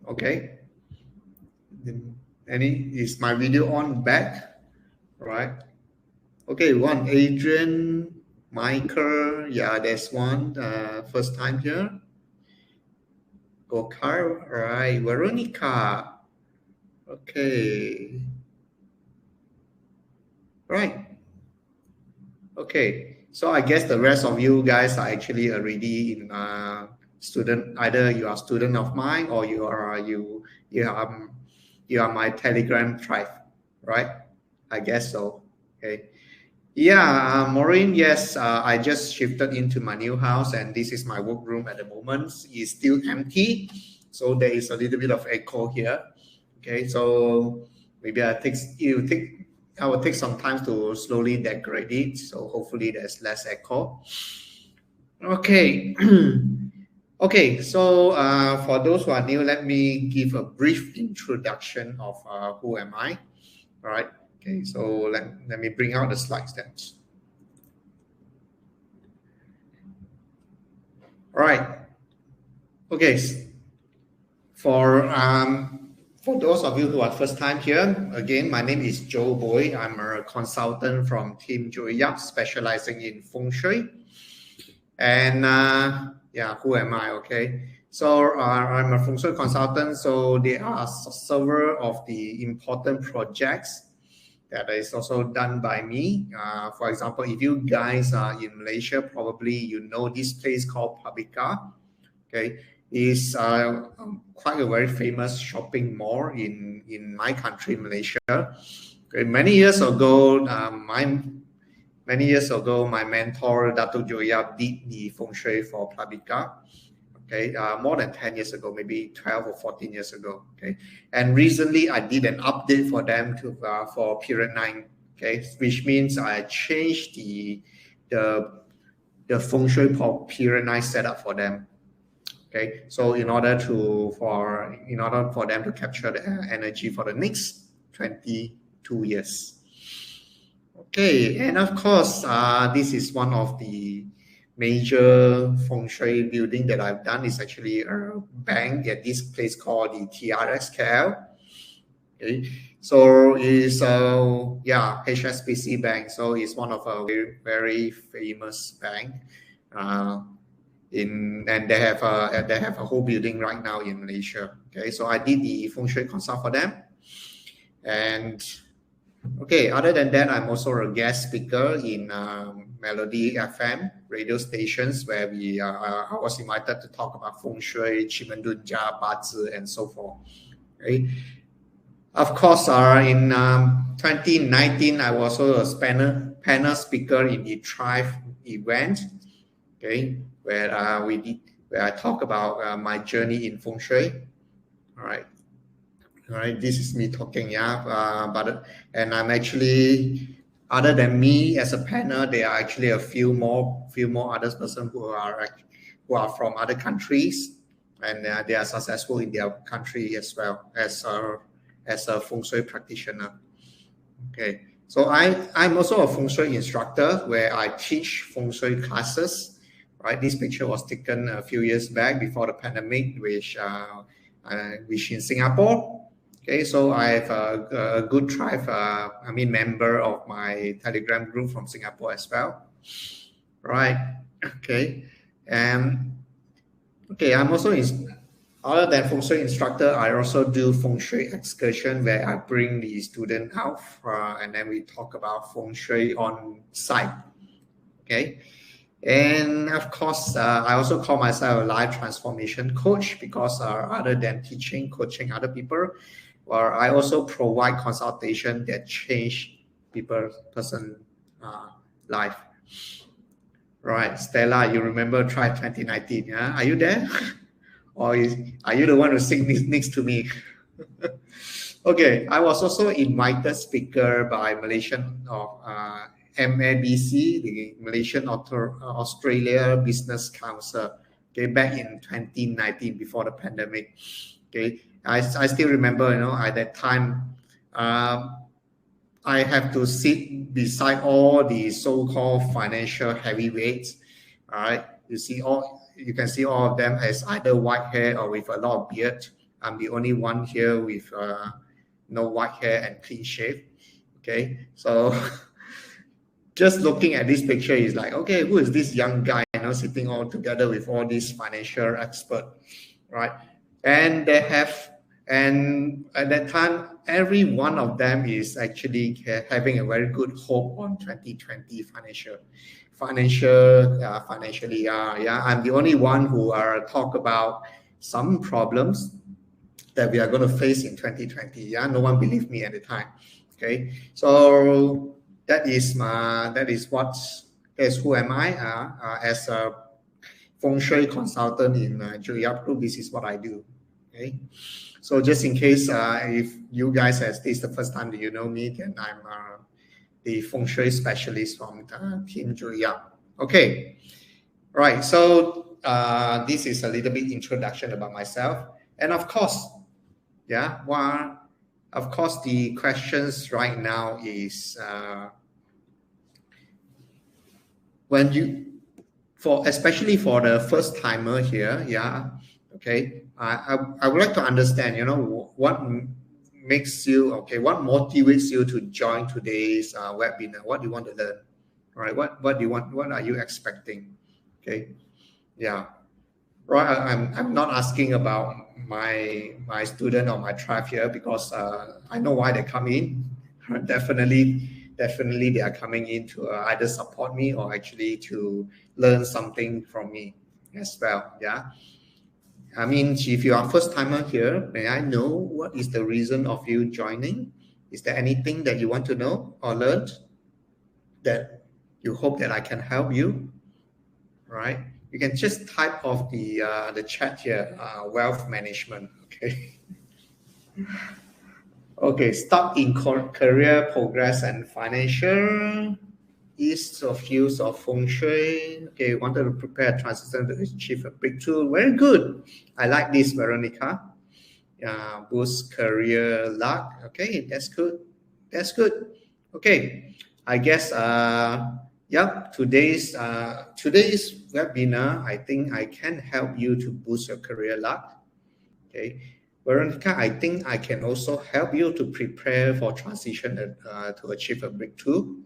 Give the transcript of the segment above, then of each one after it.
Okay. Is my video on back? Right. Okay, one Adrian, Michael, yeah, there's one first time here. Gokar, right. Veronica. Okay. Right. Okay. So I guess the rest of you guys are actually already in student. Either you are student of mine or you are my Telegram tribe, right? I guess so. Okay. Yeah, Maureen, yes, I just shifted into my new house and this is my work room at the moment. It's still empty, so there is a little bit of echo here. Okay, so maybe I will take some time to slowly decorate it, so hopefully there's less echo. Okay. Okay, so for those who are new, let me give a brief introduction of who am I. All right. Okay, so let me bring out the slides then. All right. Okay. For those of you who are first time here, again, my name is Joe Boy. I'm a consultant from Team Joey Yap, specializing in Feng Shui. And yeah, who am I? Okay. So I'm a Feng Shui consultant. So there are several of the important projects that is also done by me. For example, if you guys are in Malaysia, probably you know this place called Pabika. Okay, is quite a very famous shopping mall in my country, Malaysia. Okay, many years ago, my mentor Datuk Joya did the feng shui for Pabika. Okay, more than 10 years ago, maybe 12 or 14 years ago. Okay, and recently I did an update for them to for period 9. Okay, which means I changed the feng shui for period 9 setup for them. Okay, so in order for them to capture the energy for the next 22 years. Okay, and of course, this is one of the major feng shui building that I've done. Is actually a bank at this place called the TRXKL. Okay, so it's HSBC Bank. So it's one of a very, very famous bank. And they have a whole building right now in Malaysia. Okay, so I did the feng shui consult for them, and okay, other than that, I'm also a guest speaker in Melody FM radio stations where I was invited to talk about feng shui, Chimendunja, Bazi, and so forth. Okay. Of course, in 2019, I was also a panel speaker in the Thrive event. Okay, where I talk about my journey in feng shui. All right, this is me talking, yeah. And I'm actually, other than me as a panel, there are actually a few more other persons who are from other countries, and they are successful in their country as well as a feng shui practitioner. Okay, so I'm also a feng shui instructor where I teach feng shui classes. Right, this picture was taken a few years back before the pandemic, which in Singapore. Okay, so I have a good tribe, member of my Telegram group from Singapore as well. Right, okay. Okay, I'm also, other than feng shui instructor, I also do feng shui excursion where I bring the student out and then we talk about feng shui on site. Okay. And of course, I also call myself a life transformation coach because other than teaching, coaching other people, I also provide consultation that change person's life. Right, Stella, you remember Try 2019? Yeah? Are you there? Or are you the one who sits next to me? Okay, I was also invited speaker by Malaysian MABC, the Malaysian Australia Business Council, okay, back in 2019 before the pandemic. Okay, I still remember, at that time, I have to sit beside all the so-called financial heavyweights. All right, you can see all of them as either white hair or with a lot of beard. I'm the only one here with no white hair and clean shave. Okay, so just looking at this picture is like, okay, who is this young guy, sitting all together with all these financial expert, right? And they have, and at that time, every one of them is actually having a very good hope on 2020 financially. Yeah, I'm the only one who are talk about some problems that we are going to face in 2020. Yeah, no one believed me at the time. Okay, so that's who am I as a Feng Shui consultant in Juliap Group. This is what I do. Okay, so just in case if you guys, as this is the first time that you know me, then I'm the Feng Shui specialist from Team Juliap. Okay, right. So this is a little bit introduction about myself, and of course, yeah, well, of course, the questions right now is when you, especially for the first timer here, yeah, okay, I would like to understand, what makes you, okay, what motivates you to join today's webinar? What do you want to learn? All right, what do you want? What are you expecting? Okay, yeah. Right, I'm not asking about my student or my tribe here because I know why they come in. Definitely they are coming in to either support me or actually to learn something from me as well. Yeah, I mean, if you are first timer here, may I know what is the reason of you joining? Is there anything that you want to know or learn that you hope that I can help you? Right? You can just type off the chat here, wealth management. Okay. Okay, stuck in career progress and financial. Ease of use of Feng Shui. Okay, wanted to prepare a transition to achieve a breakthrough. Very good. I like this, Veronica. Boost career luck. Okay, that's good. That's good. Okay, I guess yep, today's webinar, I think I can help you to boost your career luck. Okay, Veronica, I think I can also help you to prepare for transition to achieve a breakthrough.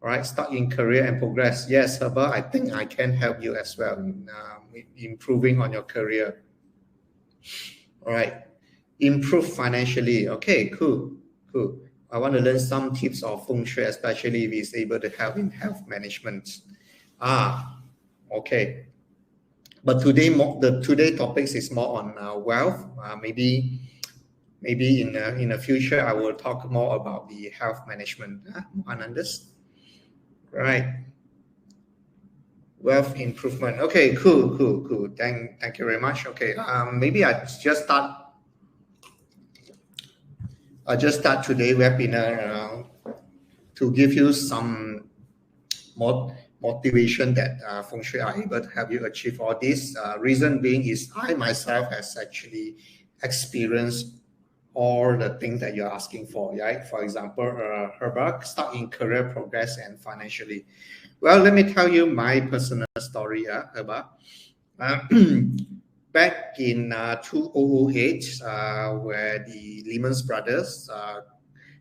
All right, start in career and progress. Yes, Herbert, I think I can help you as well in improving on your career. All right, improve financially. Okay, cool. I want to learn some tips of Feng Shui, especially if it's able to help in health management. Okay. But today topics is more on wealth. Maybe in the future I will talk more about the health management. Anandas, right? Wealth improvement. Okay, cool. Thank you very much. Okay, maybe I just start. I just start today webinar to give you some more motivation that Feng Shui are able to help you achieve all this. Reason being is I myself has actually experienced all the things that you're asking for, right? For example, Herbert, start in career progress and financially. Well, let me tell you my personal story, Herbert. Back in 2008, where the Lehman Brothers,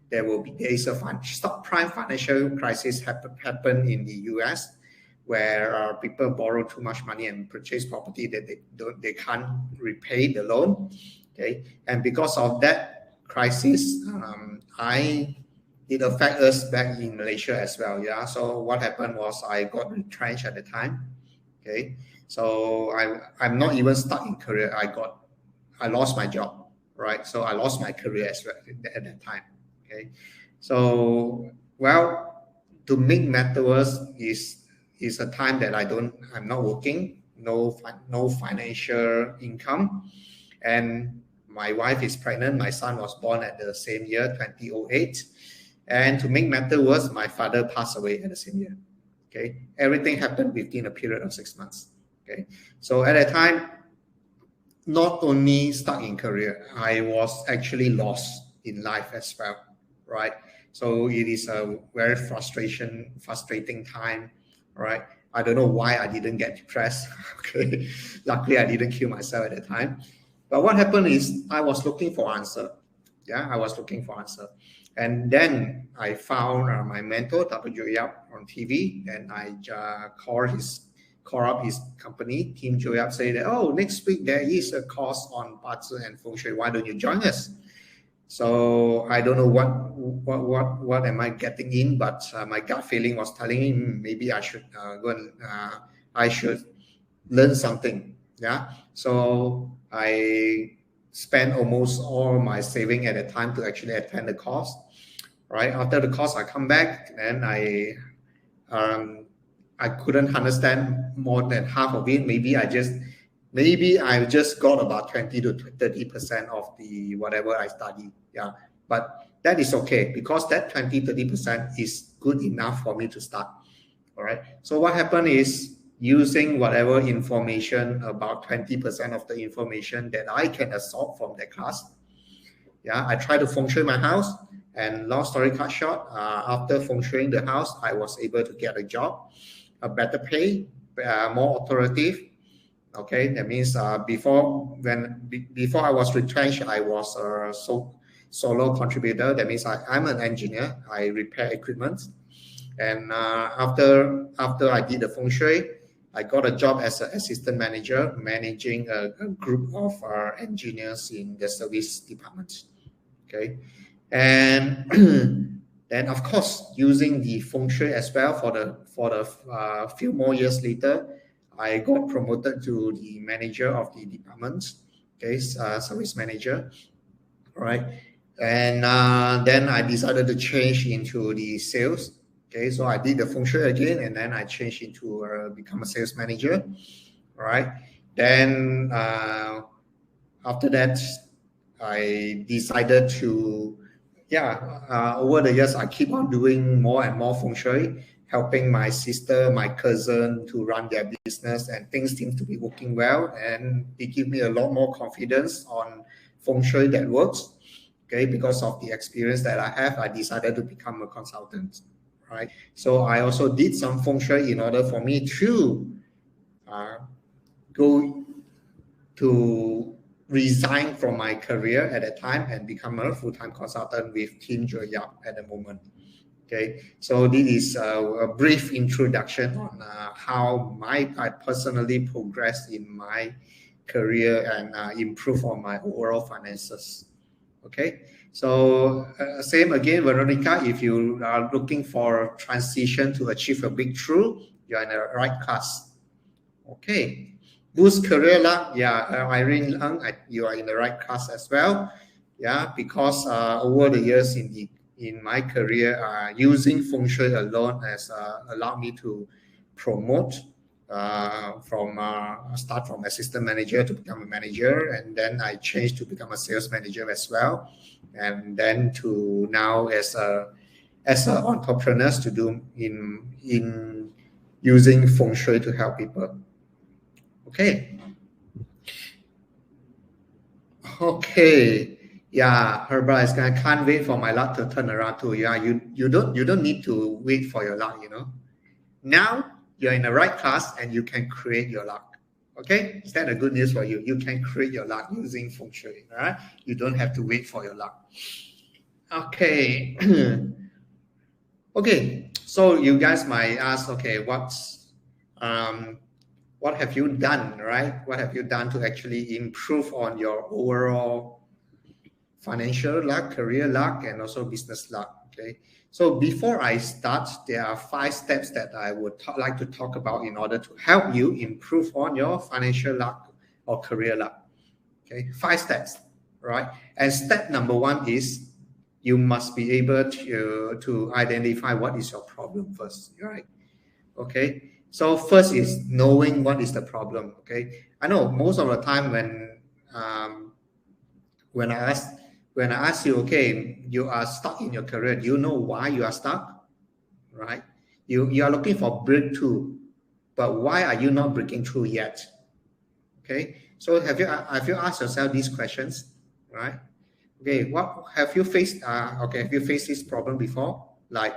there is a subprime financial crisis happen in the U.S., where people borrow too much money and purchase property that they can't repay the loan. Okay, and because of that crisis, it affect us back in Malaysia as well. Yeah, so what happened was I got retrenched at the time. Okay, so I'm not even stuck in career. I lost my job, right? So I lost my career as well at that time. Okay, so well, to make matters worse is a time that I'm not working, no financial income, and my wife is pregnant. My son was born at the same year, 2008, and to make matters worse, my father passed away at the same year. Okay, everything happened within a period of 6 months. Okay, so at that time, not only stuck in career, I was actually lost in life as well, right? So it is a very frustrating time, right? I don't know why I didn't get depressed. Okay, luckily I didn't kill myself at the time. But what happened is I was looking for answer. Yeah, I was looking for answer. And then I found my mentor, W. Yap, on TV, and I call up his company, Team Joe Yap, say that, oh, next week there is a course on Bazi and Feng Shui. Why don't you join us? So I don't know what am I getting in, but my gut feeling was telling me maybe I should I should learn something. Yeah. So I spent almost all my saving at the time to actually attend the course. Right after the course, I come back and I couldn't understand more than half of it. Maybe I just got about 20 to 30% of the whatever I studied. Yeah. But that is okay because that 20-30% is good enough for me to start. All right. So what happened is using whatever information, about 20% of the information that I can absorb from the class. Yeah, I try to feng shui my house, and long story cut short, after feng shuiing the house, I was able to get a job, a better pay, more authoritative. Okay, that means before I was retrenched, I was a solo contributor. That means I'm an engineer. I repair equipment, and after I did the feng shui, I got a job as an assistant manager, managing a group of engineers in the service department. Okay, and then of course using the feng shui as well for the few more years later, I got promoted to the manager of the department. Okay, service manager. All right, and then I decided to change into the sales. Okay, so I did the feng shui again, and then I changed into become a sales manager. All right, then after that, I decided to, over the years, I keep on doing more and more feng shui, helping my sister, my cousin to run their business, and things seem to be working well. And it gives me a lot more confidence on feng shui that works. Okay, because of the experience that I have, I decided to become a consultant. Right. So I also did some feng shui in order for me to go to resign from my career at that time and become a full-time consultant with Team Joy Yap at the moment. Okay, so this is a brief introduction on how I personally progressed in my career and improve on my overall finances. Okay, so same again, Veronica, if you are looking for transition to achieve a breakthrough, you're in the right class. Okay. Boost career luck, Irene Lang, you are in the right class as well. Yeah, because over the years in my career, using feng shui alone has allowed me to promote start from assistant manager to become a manager, and then I changed to become a sales manager as well, and then to now as an entrepreneur to do in using feng shui to help people. Okay. Yeah, Herbert, I can't wait for my luck to turn around too. Yeah, you don't need to wait for your luck, Now you're in the right class and you can create your luck. Okay? Is that a good news for you? You can create your luck using feng shui. All right? You don't have to wait for your luck. Okay. Okay. So you guys might ask, okay, what have you done, right? What have you done to actually improve on your overall financial luck, career luck, and also business luck? Okay. So before I start, there are 5 steps that I would like to talk about in order to help you improve on your financial luck or career luck. Okay, 5 steps, right? And step number 1 is you must be able to identify what is your problem first, right? Okay. So first is knowing what is the problem. Okay, I know most of the time when I ask you, okay, you are stuck in your career. Do you know why you are stuck? Right? You are looking for breakthrough, but why are you not breaking through yet? Okay. So have you asked yourself these questions? Right? Okay. What have you faced? Have you faced this problem before? Like,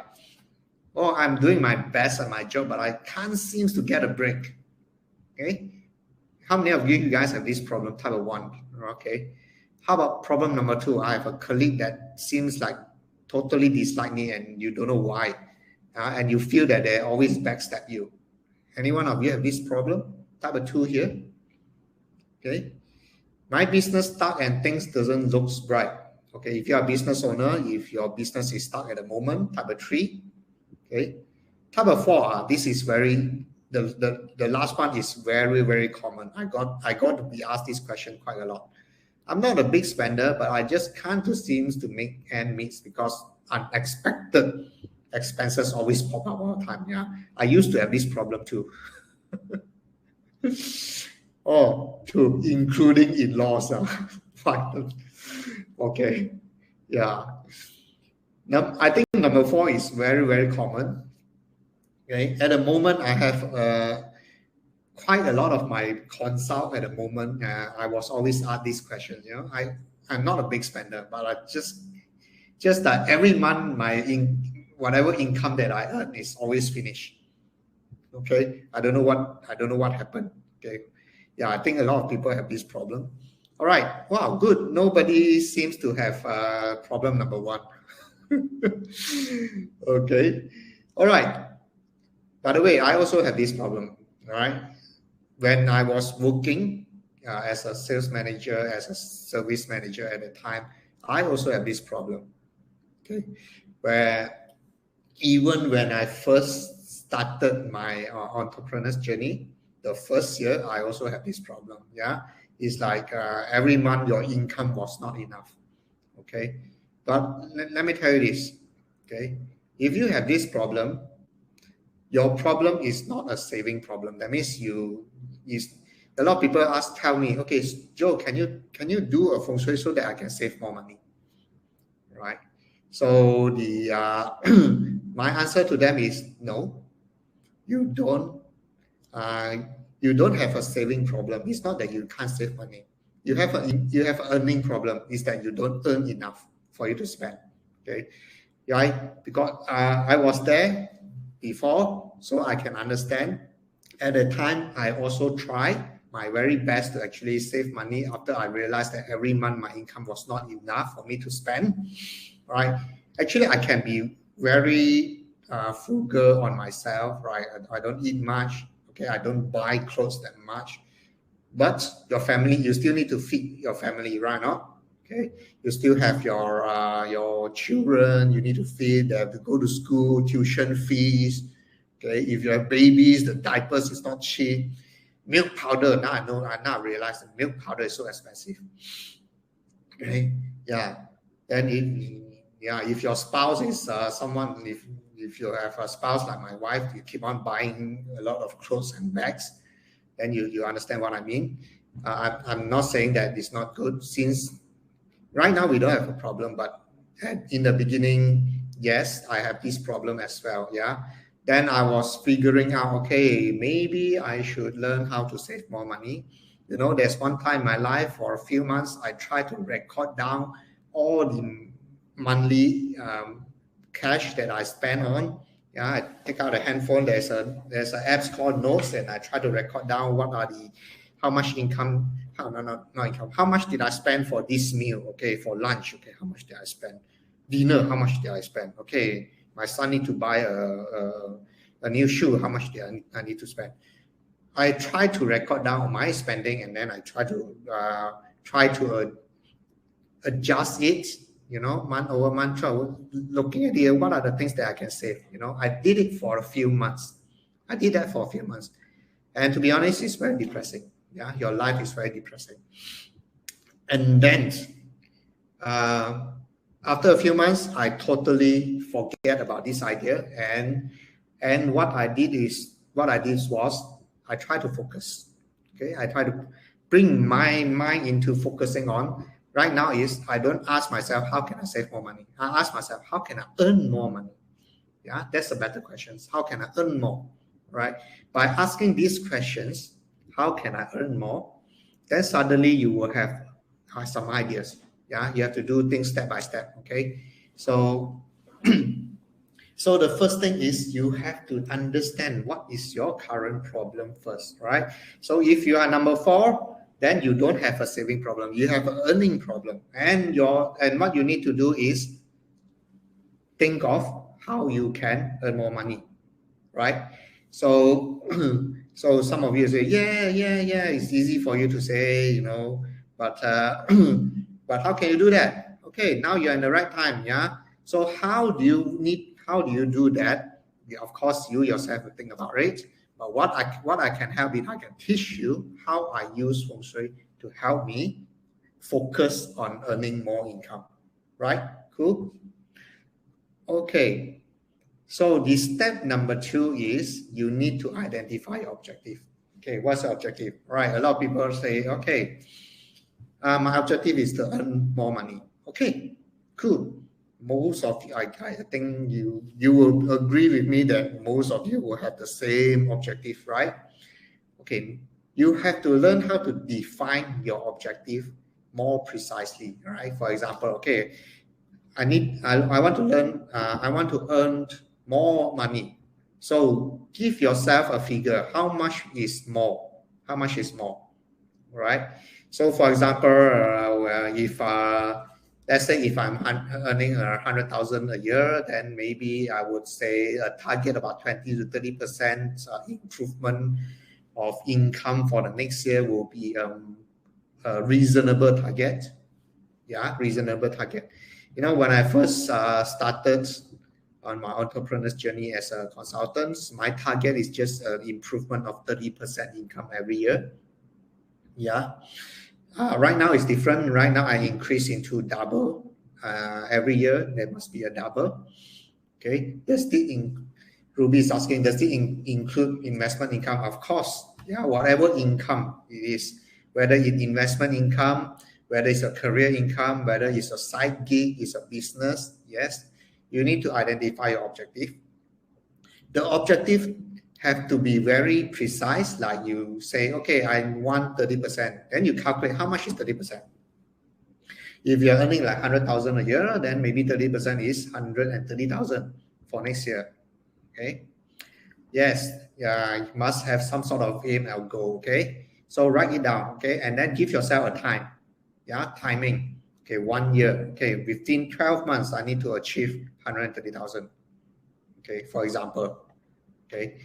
oh, I'm doing my best at my job, but I can't seem to get a break. Okay. How many of you guys have this problem, type of 1? Okay. How about problem number 2? I have a colleague that seems like totally dislike me and you don't know why. And you feel that they always backstab you. Any one of you have this problem? Type of 2 here. Okay. My business stuck and things doesn't look bright. Okay. If you are a business owner, if your business is stuck at the moment, type of 3. Okay. Type of 4, this is very, the last one is very, very common. I got to be asked this question quite a lot. I'm not a big spender, but I just can't seem to make ends meet because unexpected expenses always pop up all the time. Yeah, I used to have this problem too. True, including in-laws. Okay, yeah. Now, I think number 4 is very, very common. Okay, at the moment, I have quite a lot of my consult at the moment. I was always asked this question. You know, I'm not a big spender, but I just that every month whatever income that I earn is always finished. Okay, I don't know what happened. Okay, yeah, I think a lot of people have this problem. All right, wow, good. Nobody seems to have problem number 1. Okay, all right. By the way, I also have this problem. All right, when I was working as a sales manager, as a service manager at the time, I also have this problem. Okay, where even when I first started my entrepreneur's journey, the first year, I also have this problem. Yeah, it's like every month your income was not enough. Okay, but let me tell you this. Okay, if you have this problem, your problem is not a saving problem. That means a lot of people tell me, okay, Joe, can you do a feng shui so that I can save more money, right? So the my answer to them is no. You don't have a saving problem. It's not that you can't save money. You have an earning problem. Is that you don't earn enough for you to spend. Okay, right? Because I was there before, so I can understand. At the time, I also tried my very best to actually save money after I realized that every month my income was not enough for me to spend. Right? Actually, I can be very frugal on myself. Right? I don't eat much. Okay, I don't buy clothes that much. But your family, you still need to feed your family, right? No? Okay, you still have your children. You need to feed. They have to go to school, tuition fees. Okay, if you have babies, the diapers is not cheap. Milk powder, now I now realize that milk powder is so expensive. Okay, yeah. Then if your spouse is someone, if you have a spouse like my wife, you keep on buying a lot of clothes and bags, then you understand what I mean. I'm not saying that it's not good, since right now we don't have a problem, but in the beginning, yes, I have this problem as well. Yeah. Then I was figuring out, okay, maybe I should learn how to save more money. You know, there's one time in my life for a few months, I tried to record down all the monthly cash that I spend on. Yeah, I take out a handphone. There's an apps called Notes, and I try to record down how much income. Not income. How much did I spend for this meal? Okay, for lunch. Okay, how much did I spend? Dinner. How much did I spend? Okay, my son need to buy a new shoe. How much did I need to spend? I try to record down my spending, and then I try to adjust it. You know, month over month, looking at what are the things that I can save. You know, I did it for a few months. I did that for a few months, and to be honest, it's very depressing. Yeah, your life is very depressing. And then after a few months, I totally forget about this idea, and what I did was I try to focus. Okay, I try to bring my mind into focusing on. Right now is I don't ask myself how can I save more money. I ask myself how can I earn more money. Yeah, that's a better question. How can I earn more? Right? By asking these questions, how can I earn more? Then suddenly you will have some ideas. Yeah, you have to do things step by step. Okay, so So the first thing is you have to understand what is your current problem first, right? So if you are number 4, then you don't have a saving problem. You have an earning problem. And what you need to do is think of how you can earn more money, right? So so some of you say, yeah, it's easy for you to say, but but how can you do that? Okay, now you're in the right time, yeah. So how do you do that? Yeah, of course, you yourself will think about it. But what I can help is I can teach you how I use Feng Shui to help me focus on earning more income, right? Cool. Okay. So the step number 2 is you need to identify your objective. Okay, what's the objective? Right, a lot of people say, okay, my objective is to earn more money. Okay, cool. Most of you, I think you will agree with me that most of you will have the same objective, right? Okay, you have to learn how to define your objective more precisely, right? For example, okay, I want to learn, I want to earn more money. So give yourself a figure. How much is more? How much is more? Right? So for example, if let's say if I'm earning 100,000 a year, then maybe I would say a target about 20 to 30% improvement of income for the next year will be a reasonable target. Yeah, reasonable target. When I first started on my entrepreneur's journey as a consultant, my target is just an improvement of 30% income every year. Yeah. Right now it's different. Right now I increase into double every year. There must be a double. Okay. Ruby is asking, does it include investment income? Of course. Yeah. Whatever income it is, whether it's investment income, whether it's a career income, whether it's a side gig, it's a business. Yes. You need to identify your objective. The objective have to be very precise. Like you say, okay, I want 30%. Then you calculate how much is 30%. If you're earning like 100,000 a year, then maybe 30% is 130,000 for next year. Okay. Yes. Yeah. You must have some sort of aim or goal. Okay. So write it down. Okay. And then give yourself a time. Yeah. Timing. Okay. 1 year. Okay. Within 12 months, I need to achieve 130,000. Okay. For example. Okay.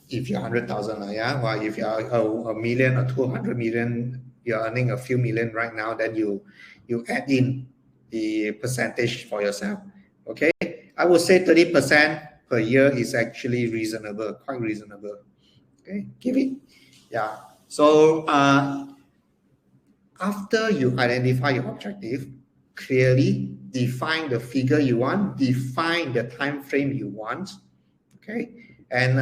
If you're 100,000, yeah. Well, if you're a million or 200 million, you're earning a few million right now, then you add in the percentage for yourself. Okay. I would say 30% per year is actually reasonable, quite reasonable. Okay. Give it. Yeah. So after you identify your objective, clearly define the figure you want, define the time frame you want. Okay. And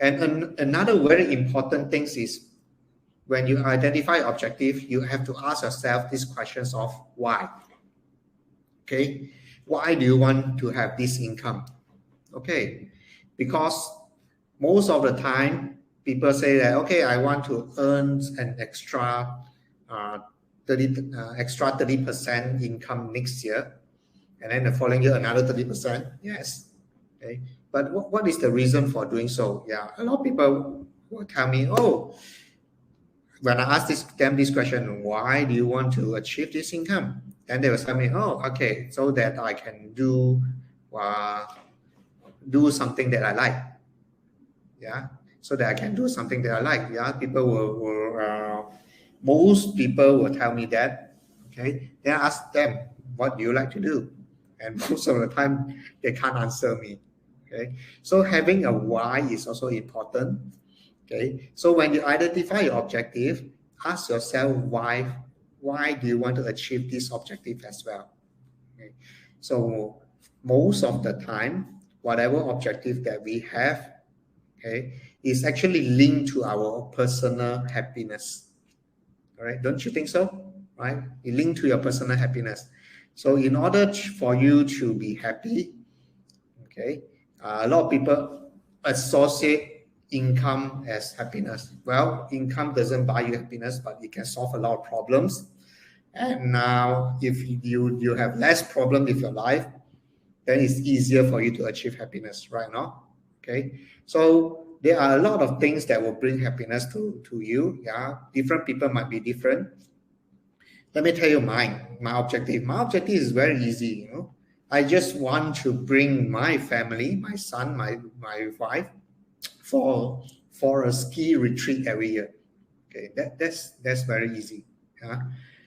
another very important thing is when you identify objective, you have to ask yourself these questions of why. Okay. Why do you want to have this income? Okay. Because most of the time, people say that, okay, I want to earn an extra 30% income next year. And then the following year, another 30%. Yes. Okay. But what is the reason for doing so? Yeah, a lot of people will tell me, oh, when I ask them this question, why do you want to achieve this income? Then they will tell me, oh, okay, so that I can do something that I like. Yeah, so that I can do something that I like. Yeah, most people will tell me that. Okay, then I ask them, what do you like to do? And most of the time, they can't answer me. Okay, so having a why is also important. Okay, so when you identify your objective, ask yourself why do you want to achieve this objective as well. Okay, so most of the time, whatever objective that we have, okay, is actually linked to our personal happiness. All right, don't you think so? Right, it linked to your personal happiness. So in order for you to be happy, okay, a lot of people associate income as happiness. Well, income doesn't buy you happiness, but it can solve a lot of problems. And now, if you have less problem with your life, then it's easier for you to achieve happiness, right now. Okay, so there are a lot of things that will bring happiness to you. Yeah, different people might be different. Let me tell you my objective. My objective is very easy. I just want to bring my family, my son, my wife, for a ski retreat every year. Okay, that's very easy. Yeah.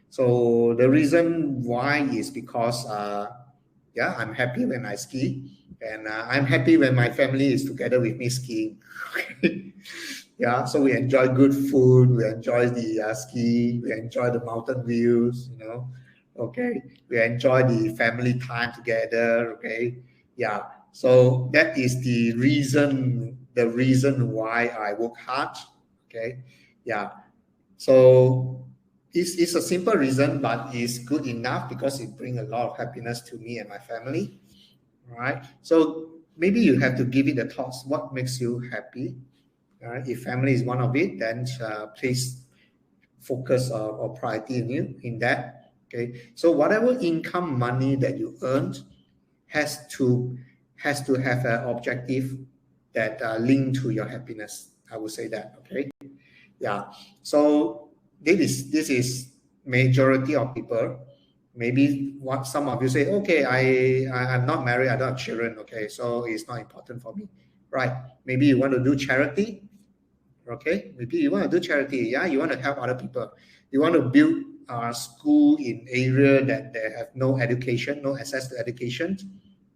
So the reason why is because yeah, I'm happy when I ski, and I'm happy when my family is together with me skiing. Yeah, so we enjoy good food, we enjoy the ski, we enjoy the mountain views. Okay, we enjoy the family time together. Okay, yeah. So that is the reason why I work hard. Okay, yeah. So it's a simple reason, but it's good enough because it brings a lot of happiness to me and my family. Right. So maybe you have to give it a thoughts. What makes you happy? Right? If family is one of it, then please focus or priority in that. Okay. So whatever income money that you earned has to have an objective that link to your happiness. I would say that. Okay. Yeah. So this is majority of people. Maybe what some of you say, okay, I'm not married, I don't have children. Okay, so it's not important for me, right? Maybe you want to do charity. Okay, maybe you want to do charity. Yeah, you want to help other people. You want to build a school in area that they have no education, no access to education.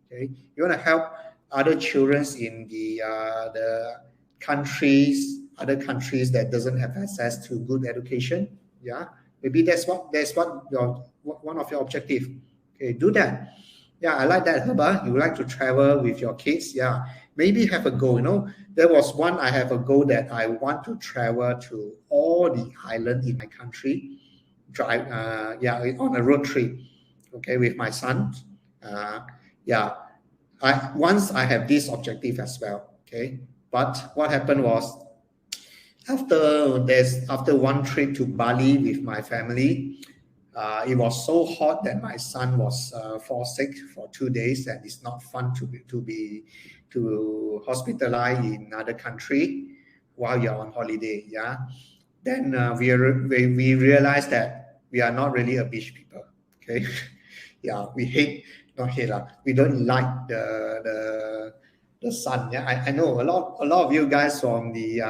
Okay, you want to help other children in the countries, other countries that doesn't have access to good education. Yeah, maybe that's what one of your objective. Okay, do that. Yeah, I like that, Herba. You like to travel with your kids. Yeah, maybe have a goal. There was one, I have a goal that I want to travel to all the island in my country, drive, yeah, on a road trip. Okay, with my son. Yeah, once I have this objective as well. Okay, but what happened was after one trip to Bali with my family, it was so hot that my son was fall sick for 2 days, and it's not fun to hospitalize in another country while you're on holiday. Yeah, then we realized that we are not really a beach people. Okay, yeah, we hate not hate lah. We don't like the sun. Yeah, I know a lot of you guys from the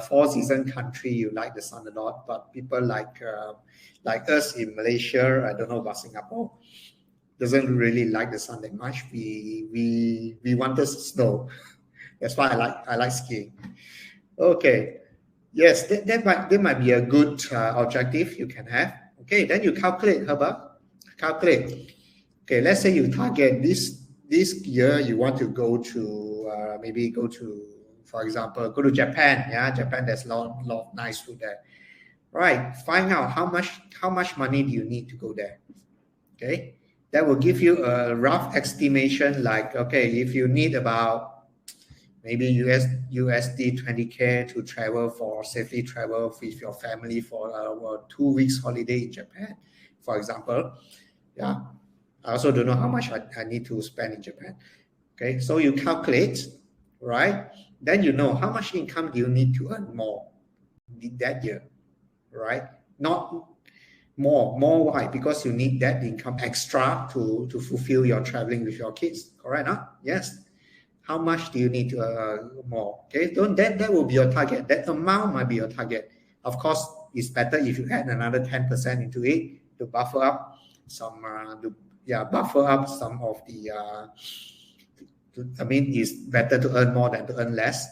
four season country, you like the sun a lot, but people like us in Malaysia, I don't know about Singapore, doesn't really like the sun that much. We want us snow. That's why I like skiing. Okay, yes, that might be a good objective you can have. Okay, then you calculate, Herbert. Calculate. Okay, let's say you target this year you want to go to maybe go to, for example, go to Japan. Yeah, Japan, there's a lot of nice food there. Right, find out how much money do you need to go there. Okay, that will give you a rough estimation, like, okay, if you need about maybe USD 20K to safely travel with your family for a 2 weeks holiday in Japan, for example. Yeah, I also don't know how much I need to spend in Japan. Okay, so you calculate, right? Then you know how much income do you need to earn more that year, right? Not more. Why? Because you need that income extra to fulfill your traveling with your kids. Correct? Huh? Yes. How much do you need to more? Okay, that will be your target. That amount might be your target. Of course, it's better if you add another 10% into it to buffer up some buffer up some of the it's better to earn more than to earn less.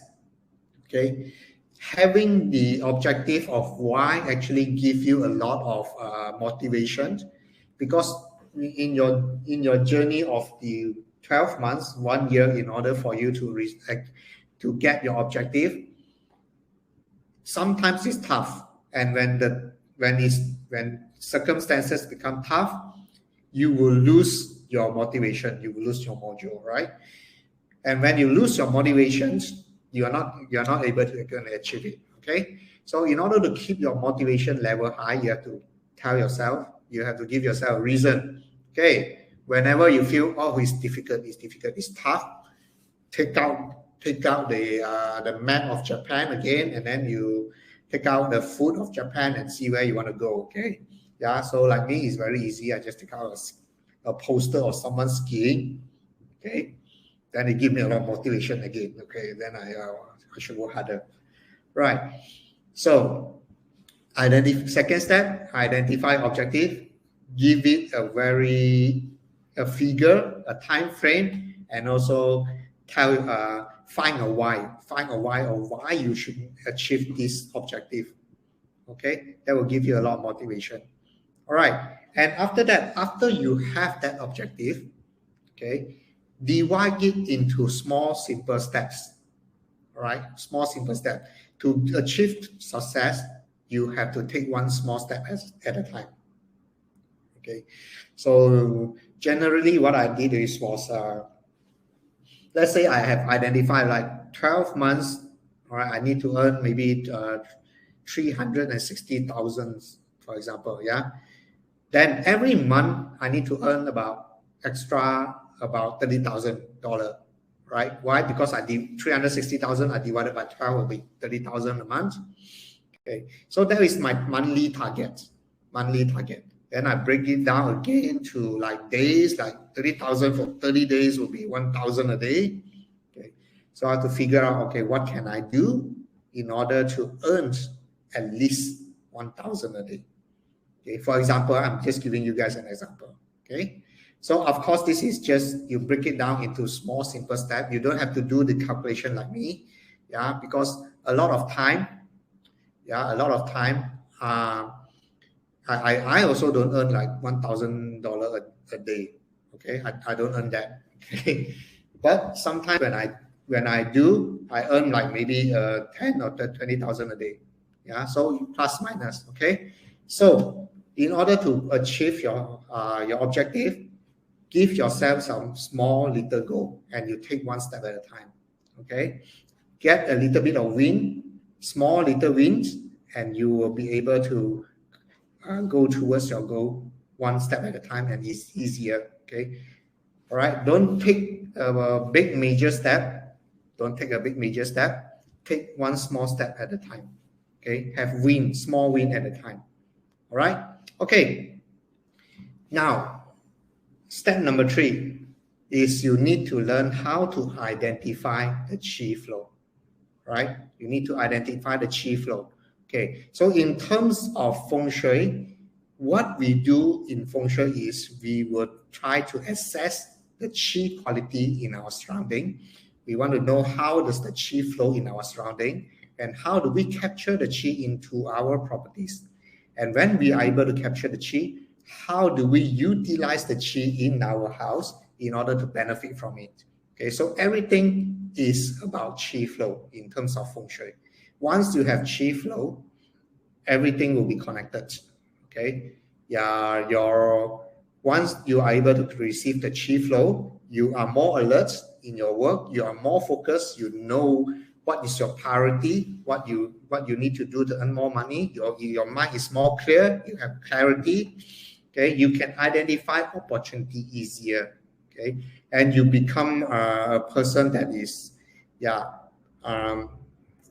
Okay, having the objective of why actually give you a lot of motivation, because in your journey of the 12 months, 1 year, in order for you to get your objective, sometimes it's tough, and when circumstances become tough, you will lose your motivation, you will lose your mojo, right? And when you lose your motivations, you're not able to achieve it. Okay, so in order to keep your motivation level high, you have to give yourself a reason. Okay, whenever you feel, oh, it's difficult, it's tough, take out the map of Japan again, and then you take out the food of Japan and see where you want to go. Okay, yeah. So like me, it's very easy. I just take out a poster of someone skiing. Okay, then it gives me a lot of motivation again. Okay, then I should work harder. Right. So second step, identify objective, give it a figure, a time frame, and also find a why of why you should achieve this objective. Okay, that will give you a lot of motivation. All right, and after that, after you have that objective, okay, divide it into small simple steps. All right, small simple steps. To achieve success, you have to take one small step at a time. Okay, so generally what I did was let's say I have identified like 12 months, all right, I need to earn maybe 360,000, for example, yeah. Then every month I need to earn about $30,000, right? Why? Because I did 360,000, I divided by 12 will be 30,000 a month. Okay, so that is my monthly target. Then I break it down again to like days, like 30,000 for 30 days will be 1,000 a day. Okay, so I have to figure out, okay, what can I do in order to earn at least 1,000 a day? Okay, for example, I'm just giving you guys an example. Okay, so of course, this is just, you break it down into small, simple steps. You don't have to do the calculation like me, yeah, because a lot of time, I also don't earn like $1,000 a day. Okay, I don't earn that. Okay, but sometimes when I do, I earn like maybe 10 or 20,000 a day. Yeah, so plus minus. Okay, so in order to achieve your objective, give yourself some small little goal, and you take one step at a time. Okay, get a little bit of win, small little wins, and you will be able to go towards your goal one step at a time, and it's easier. Okay, all right, don't take a big major step. Take one small step at a time. Okay, have small win at a time. All right, okay. Now step number 3 is you need to learn how to identify the chi flow. Right, you need to identify the chi flow. Okay, so in terms of Feng Shui, what we do in Feng Shui is we would try to assess the Qi quality in our surrounding. We want to know how does the Qi flow in our surrounding, and how do we capture the Qi into our properties. And when we are able to capture the Qi, how do we utilize the Qi in our house in order to benefit from it? Okay, so everything is about Qi flow in terms of Feng Shui. Once you have Qi flow, everything will be connected. Okay, yeah, once you are able to receive the Qi flow, you are more alert in your work, you are more focused, you know what is your priority, what you need to do to earn more money, your mind is more clear, you have clarity. Okay, you can identify opportunity easier. Okay, and you become a person that is,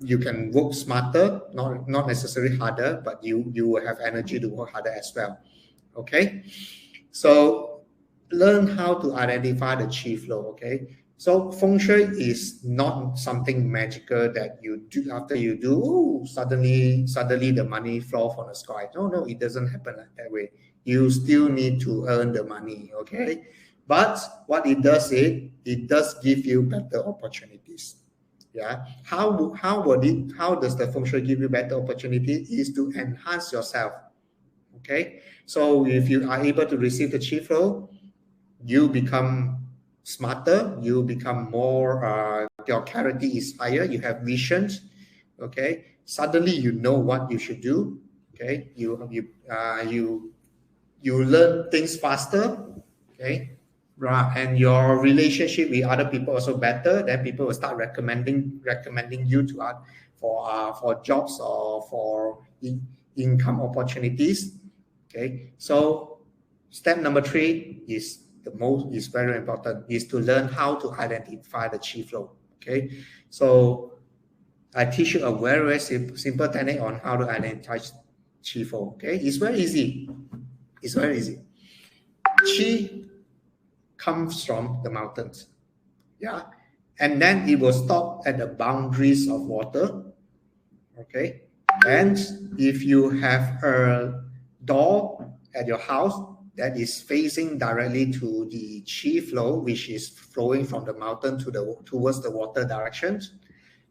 you can work smarter, not necessarily harder, but you will have energy to work harder as well. Okay, so learn how to identify the Qi flow. Okay, so Feng Shui is not something magical that you do after you do, suddenly the money flow from the sky. No, it doesn't happen like that way. You still need to earn the money. Okay, but what it does is it does give you better opportunities. Yeah, how does the Feng Shui give you better opportunity? Is to enhance yourself. Okay, so if you are able to receive the Qi flow, you become smarter, you become more, your clarity is higher, you have visions. Okay, suddenly you know what you should do. Okay, you learn things faster. Okay, right, and your relationship with other people also better. Then people will start recommending you to for jobs or for income opportunities. Okay, so step number 3 is is very important, is to learn how to identify the chi flow. Okay, so I teach you a very simple technique on how to identify chi flow. Okay, it's very easy. It's very easy. Chi comes from the mountains. Yeah, and then it will stop at the boundaries of water. Okay, and if you have a door at your house that is facing directly to the chi flow, which is flowing from the mountain towards the water direction,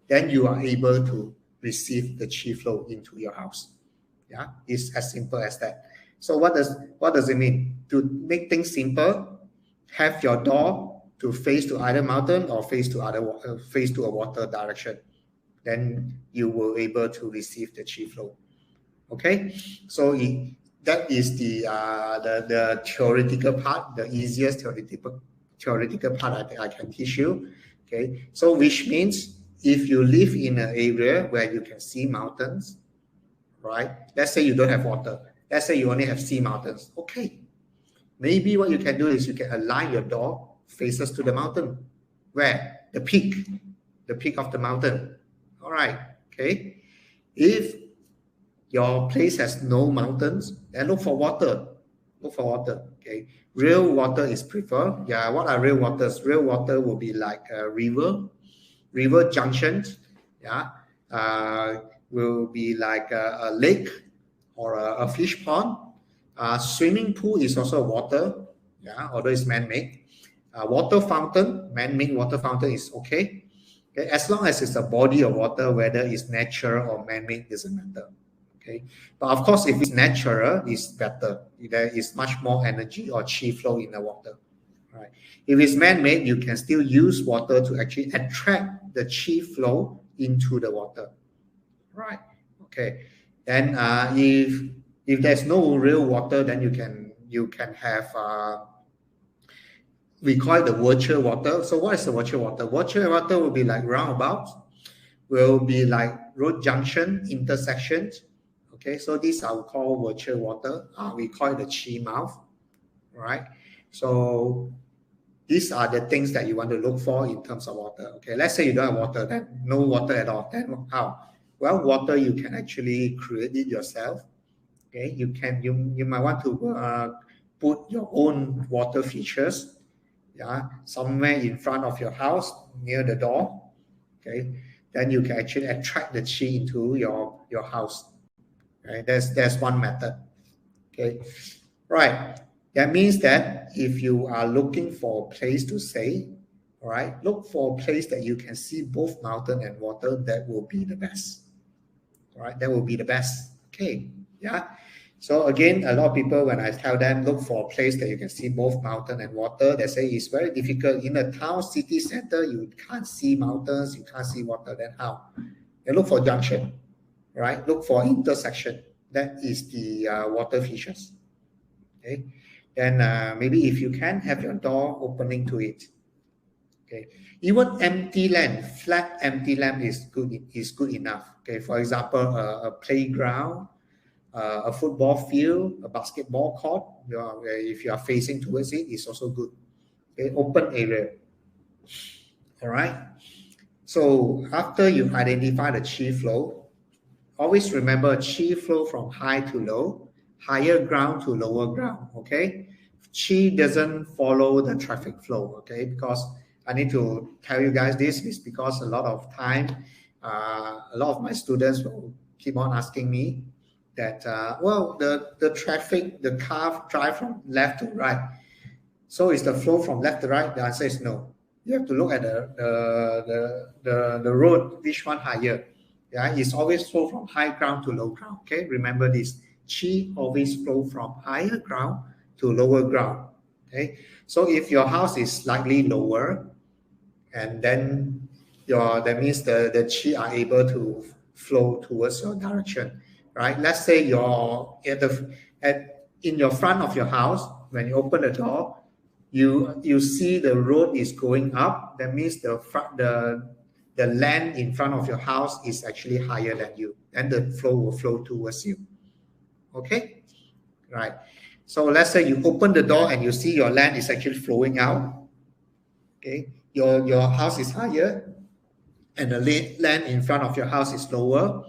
then you are able to receive the chi flow into your house. Yeah, it's as simple as that. So what does it mean? To make things simple, have your door to face to either mountain or face to a water direction. Then you will able to receive the chi flow. Okay, so that is the theoretical part, the easiest theoretical part I can teach you. Okay, so which means if you live in an area where you can see mountains, right? Let's say you don't have water. Let's say you only have sea mountains. Okay, maybe what you can do is you can align your door faces to the mountain. Where? The peak of the mountain. All right, okay. If your place has no mountains, then look for water. Look for water, okay. Real water is preferred. Yeah, what are real waters? Real water will be like a river junctions. Yeah, will be like a lake or a fish pond. Swimming pool is also water. Yeah, although it's man-made. Water fountain, man-made water fountain is okay. Okay, as long as it's a body of water, whether it's natural or man-made, doesn't matter. Okay, but of course, if it's natural, it's better. There is much more energy or chi flow in the water. Right. If it's man-made, you can still use water to actually attract the chi flow into the water. Right. Okay. Then if there's no real water, then you can have we call it the virtual water. So what is the virtual water? Virtual water will be like roundabouts, will be like road junction intersections. Okay, so these are called virtual water. We call it the chi mouth. Right. So these are the things that you want to look for in terms of water. Okay, let's say you don't have water, then no water at all. Then how? Well, water you can actually create it yourself. Okay, you might want to put your own water features. Yeah, somewhere in front of your house near the door. Okay, then you can actually attract the chi into your house. Okay, that's one method. Okay, right. That means that if you are looking for a place to stay, all right, look for a place that you can see both mountain and water. That will be the best. All right, that will be the best. Okay, yeah. So again, a lot of people, when I tell them look for a place that you can see both mountain and water, they say it's very difficult. In a town, city center, you can't see mountains, you can't see water. Then how? They look for junction, right? Look for intersection. That is the water features. Okay. Then maybe if you can have your door opening to it. Okay. Even empty land, flat empty land is good enough. Okay. For example, a playground, a football field, a basketball court. If you are facing towards it, it's also good. Okay. Open area. All right. So after you identify the chi flow, always remember chi flow from high to low, higher ground to lower ground. Okay. Chi doesn't follow the traffic flow. Okay. Because I need to tell you guys this is because a lot of time, a lot of my students will keep on asking me that, well, the traffic, the car drive from left to right. So is the flow from left to right? The answer is no. You have to look at the road, which one higher. Yeah, it's always flow from high ground to low ground. Okay, remember this. Chi always flow from higher ground to lower ground. Okay, so if your house is slightly lower, and then that means the chi are able to flow towards your direction, right? Let's say you're in your front of your house. When you open the door, you see the road is going up. That means the land in front of your house is actually higher than you, and the flow will flow towards you. Okay, right. So let's say you open the door and you see your land is actually flowing out. Okay, your house is higher and the land in front of your house is lower,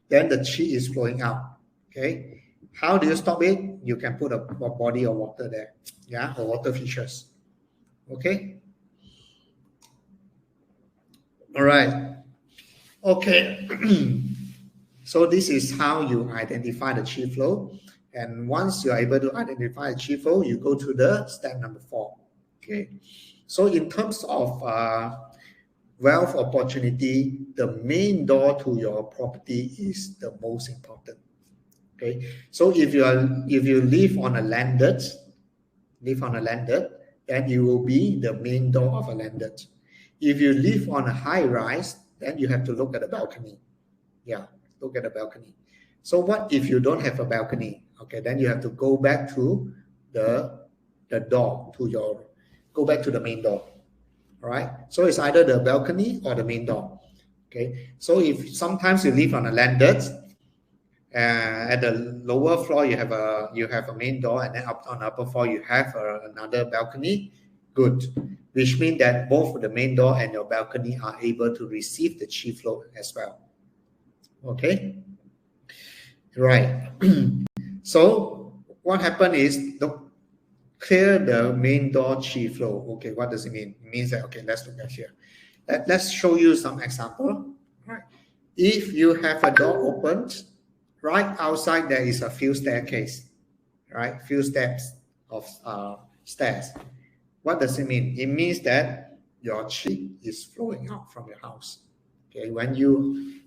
then the chi is flowing out. Okay, how do you stop it? You can put a body of water there, yeah, or water features. Okay, all right, okay. So this is how you identify the chi flow, and once you are able to identify the chi flow, you go to the step number 4. Okay, so in terms of wealth opportunity, the main door to your property is the most important. Okay, so if you live on a landed, then you will be the main door of a landed. If you live on a high rise, then you have to look at the balcony. Yeah, look at the balcony. So what if you don't have a balcony? Okay, then you have to go back to the door to your, go back to the main door. All right, so it's either the balcony or the main door. Okay, so if sometimes you live on a landed, at the lower floor you have a main door, and then up on the upper floor you have another balcony. Good, which means that both the main door and your balcony are able to receive the chi flow as well. Okay, right. So what happened is, clear the main door chi flow. Okay, what does it mean? It means that, okay, let's look at here. Let's show you some example. Right, if you have a door opened, right outside there is a few staircase, right, few steps of stairs. What does it mean? It means that your chi is flowing out from your house. Okay, when you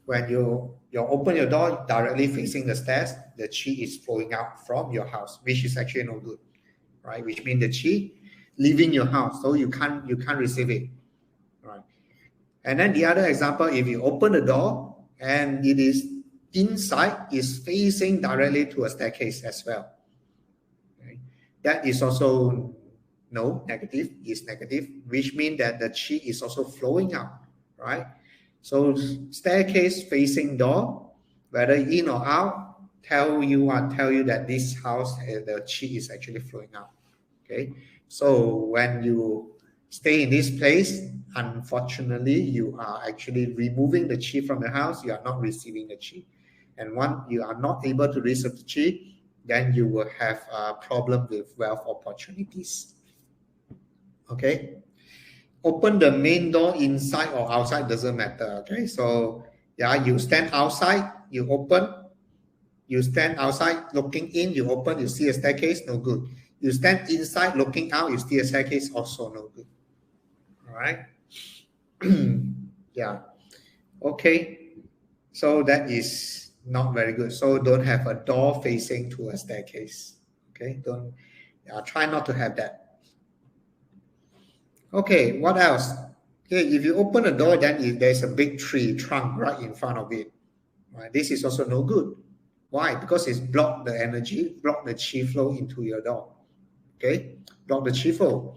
open your door directly facing the stairs, the chi is flowing out from your house, which is actually no good, right? Which means the chi leaving your house, so you can't receive it, right? And then the other example, if you open the door and it is inside is facing directly to a staircase as well, okay, that is also no, negative, is negative, which means that the chi is also flowing out, right? So staircase facing door, whether in or out, tell you that this house, the chi is actually flowing out. Okay, so when you stay in this place, unfortunately you are actually removing the chi from the house. You are not receiving the chi, and once you are not able to receive the chi, then you will have a problem with wealth opportunities. Okay, open the main door inside or outside, doesn't matter. Okay, so yeah, you stand outside, you open. You stand outside looking in, you open, you see a staircase, no good. You stand inside looking out, you see a staircase, also no good. All right. Yeah, okay, so that is not very good. So don't have a door facing to a staircase. Okay, don't, try not to have that. Okay, what else? Okay, if you open a door, then there's a big tree trunk right in front of it, right? This is also no good. Why? Because it's blocked the energy, block the chi flow into your door. Okay, block the chi flow,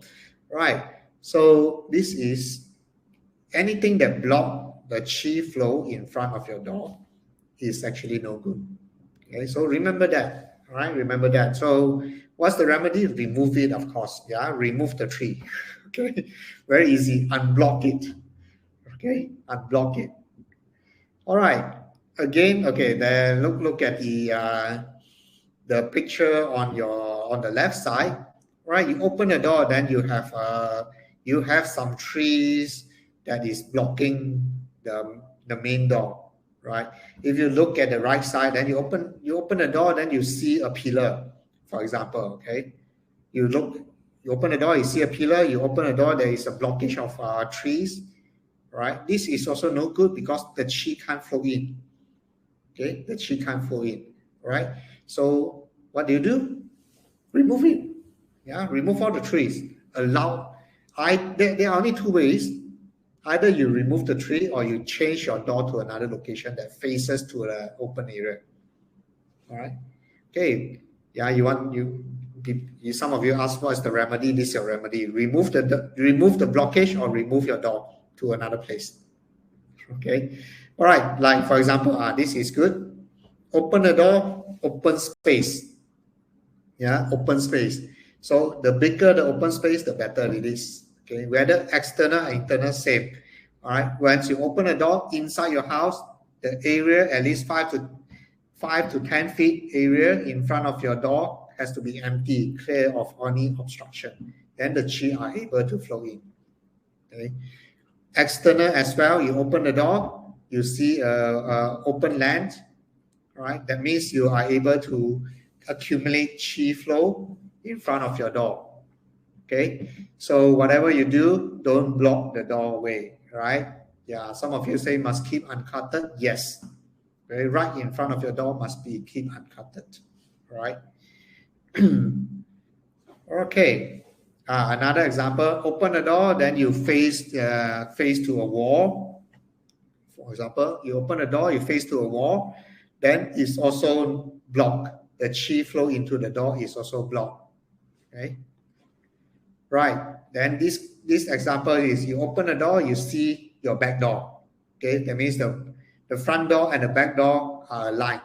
right? So this is anything that block the chi flow in front of your door is actually no good. Okay, so remember that. All right, remember that. So what's the remedy? Remove it, of course. Yeah, remove the tree. Okay, very easy. Unblock it. Okay, unblock it. All right. Again, okay. Then look at the picture on the left side. Right, you open the door, then you have some trees that is blocking the main door. Right. If you look at the right side, then you open the door, then you see a pillar, for example. Okay, you open the door, you see a pillar. You open the door, there is a blockage of trees. Right, this is also no good because the chi can't flow in. Okay, the chi can't flow in. Right, so what do? Remove it. Yeah, remove all the trees. There are only two ways. Either you remove the tree or you change your door to another location that faces to the open area. All right. Okay. Yeah, some of you ask what's the remedy. This is your remedy. Remove the blockage or remove your door to another place. Okay. All right. Like for example, this is good. Open the door, open space. Yeah, open space. So the bigger the open space, the better it is. Okay, whether external or internal, same. All right. Once you open a door inside your house, the area at least 5 to 10 feet area in front of your door has to be empty, clear of any obstruction. Then the qi are able to flow in. Okay. External as well. You open the door, you see open land. Right. That means you are able to accumulate qi flow in front of your door. Okay, so whatever you do, don't block the doorway, right? Yeah, some of you say must keep uncutted. Yes, okay, right in front of your door must be keep uncutted, right? Okay, another example, open the door, then you face to a wall. For example, you open the door, you face to a wall, then it's also blocked. The qi flow into the door is also blocked, okay? Right. Then this example is you open the door, you see your back door. Okay, that means the front door and the back door are aligned.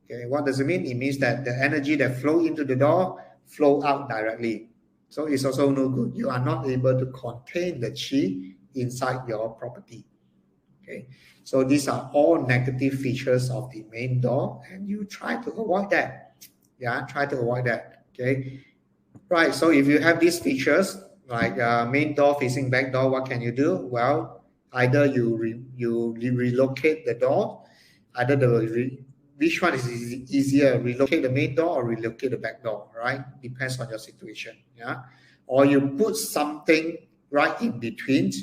Okay, what does it mean? It means that the energy that flow into the door flow out directly. So it's also no good. You are not able to contain the qi inside your property. Okay, so these are all negative features of the main door, and you try to avoid that. Yeah, try to avoid that. Okay. Right, so if you have these features, like main door facing back door, what can you do? Well, either you relocate the door, either which one is easier, relocate the main door or relocate the back door, right? Depends on your situation, yeah? Or you put something right in between,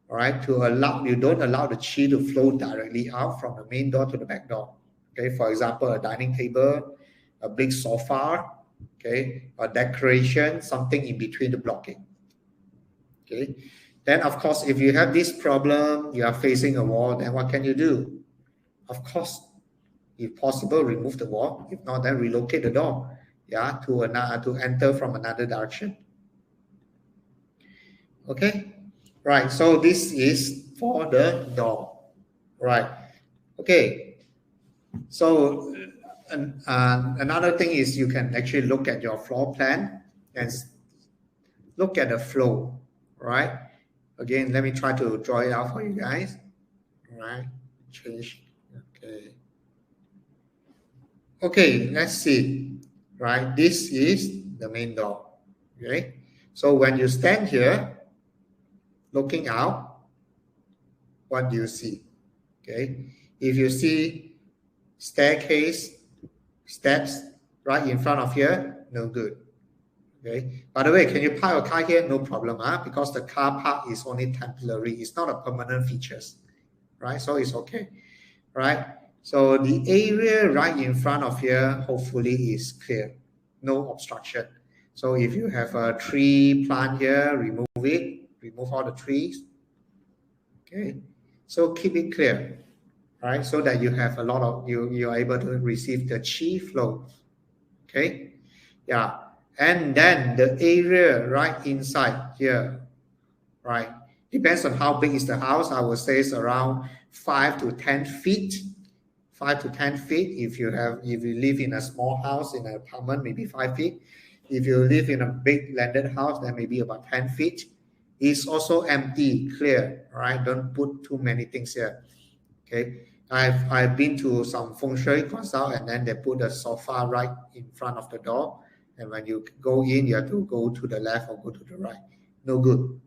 right, to allow, you don't allow the qi to flow directly out from the main door to the back door. Okay, for example, a dining table, a big sofa, okay, or decoration, something in between the blocking. Okay, then of course, if you have this problem, you are facing a wall, then what can you do? Of course, if possible, remove the wall. If not, then relocate the door, yeah, to enter from another direction. Okay, right. So this is for the door, right? Okay. So another thing is you can actually look at your floor plan and look at the flow, right? Again, let me try to draw it out for you guys. All right, change. Okay. Okay, let's see. Right, this is the main door. Okay, so when you stand here, looking out, what do you see? Okay, if you see staircase, steps right in front of here, no good. Okay. By the way, can you park your car here? No problem, because the car park is only temporary. It's not a permanent features, right? So it's okay, right? So the area right in front of here, hopefully is clear, no obstruction. So if you have a tree plant here, remove it, remove all the trees. Okay. So keep it clear, right? So that you have a lot of, you are able to receive the qi flow. Okay. Yeah. And then the area right inside here, right? Depends on how big is the house. I would say it's around 5 to 10 feet. 5 to 10 feet. If you live in a small house in an apartment, maybe 5 feet. If you live in a big landed house, then maybe about 10 feet. It's also empty, clear, right? Don't put too many things here. Okay. I've been to some Feng Shui consult, and then they put a sofa right in front of the door. And when you go in, you have to go to the left or go to the right. No good.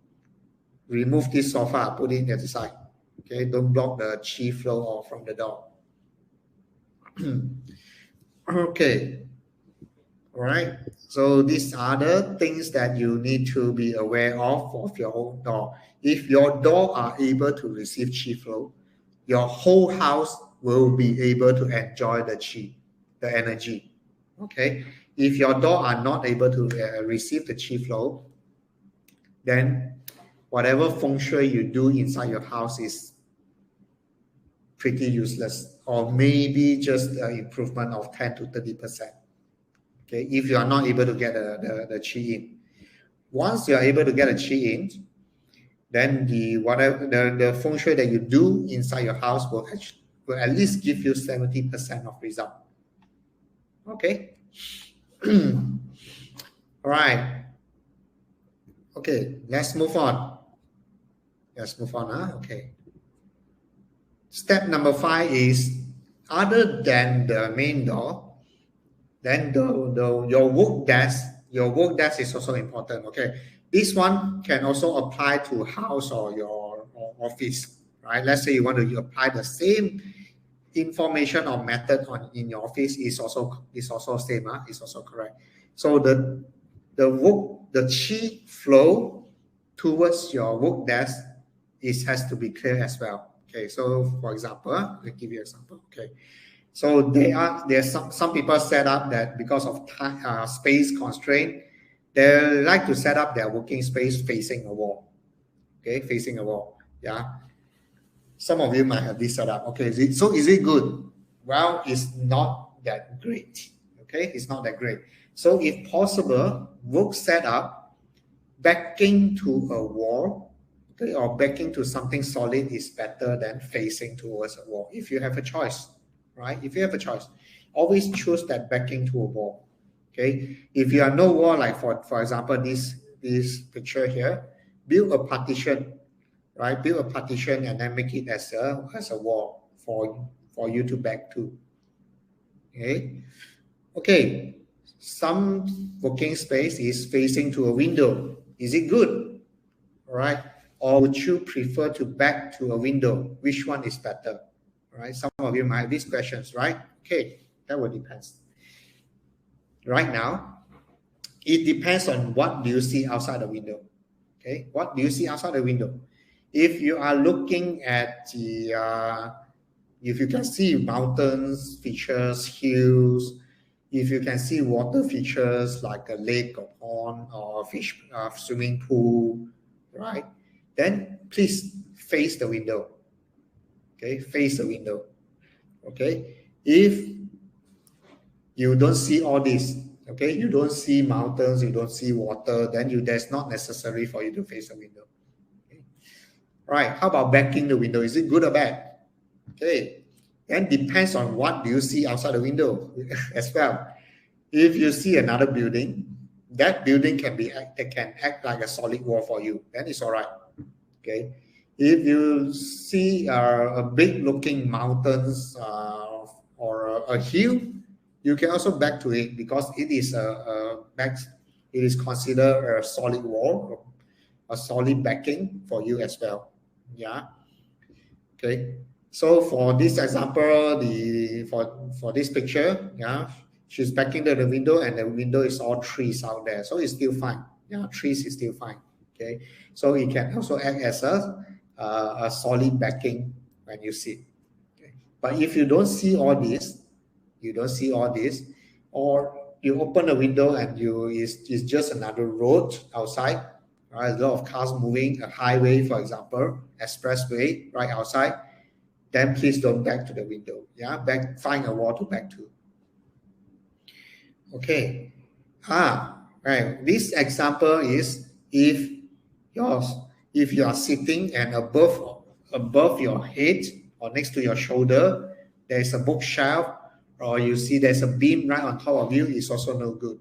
Remove this sofa, put it in the other side. Okay, don't block the qi flow from the door. Okay. All right. So these are the things that you need to be aware of your own door. If your door are able to receive qi flow, your whole house will be able to enjoy the qi, the energy. Okay. If your door are not able to receive the qi flow, then whatever feng shui you do inside your house is pretty useless, or maybe just an improvement of 10 to 30%. Okay, if you are not able to get the qi in. Once you are able to get a qi in, then the feng shui that you do inside your house will at least give you 70% of result. Okay. All right. Okay, let's move on. Let's move on. Okay. Step number 5 is other than the main door, then your work desk is also important. Okay. This one can also apply to house or your or office, right? Let's say you want to apply the same information or method in your office is also same, is also correct. So the chi flow towards your work desk has to be clear as well. Okay, so for example, I'll give you an example. Okay, so there's some people set up that because of time, space constraint, they like to set up their working space facing a wall. Okay, facing a wall. Yeah, some of you might have this setup. Okay, is it good? Well, it's not that great. Okay, it's not that great. So if possible, work setup backing to a wall, okay, or backing to something solid is better than facing towards a wall. If you have a choice, right? If you have a choice, always choose that backing to a wall. Okay, if you are no wall, like for example, this picture here, build a partition, right? Build a partition and then make it as a wall for you to back to. Okay. Some working space is facing to a window. Is it good? All right. Or would you prefer to back to a window? Which one is better? All right. Some of you might have these questions, right? Okay, that will depend. Right now, it depends on what do you see outside the window. Okay, what do you see outside the window? If you are looking at if you can see mountains features, hills, if you can see water features like a lake or pond or a fish swimming pool, right? Then please face the window. Okay, face the window. Okay, if you don't see all this, okay, you don't see mountains, you don't see water, then that's not necessary for you to face the window. Okay. Right, how about backing the window? Is it good or bad? Okay, then depends on what do you see outside the window as well. If you see another building, that building can act like a solid wall for you, then it's all right. Okay, if you see a big looking mountains or a hill, you can also back to it because it is considered a solid wall, a solid backing for you as well. Yeah. Okay. So for this example, for this picture, yeah, she's backing to the window and the window is all trees out there, so it's still fine. Yeah, trees is still fine. Okay, so it can also act as a solid backing when you sit. Okay. But if you don't see all this, or you open the window and it's just another road outside, right? A lot of cars moving, a highway, for example, expressway right outside, then please don't back to the window. Yeah, find a wall to back to. Okay. Right. This example is if you are sitting and above your head or next to your shoulder, there is a bookshelf, or you see there's a beam right on top of you, is also no good.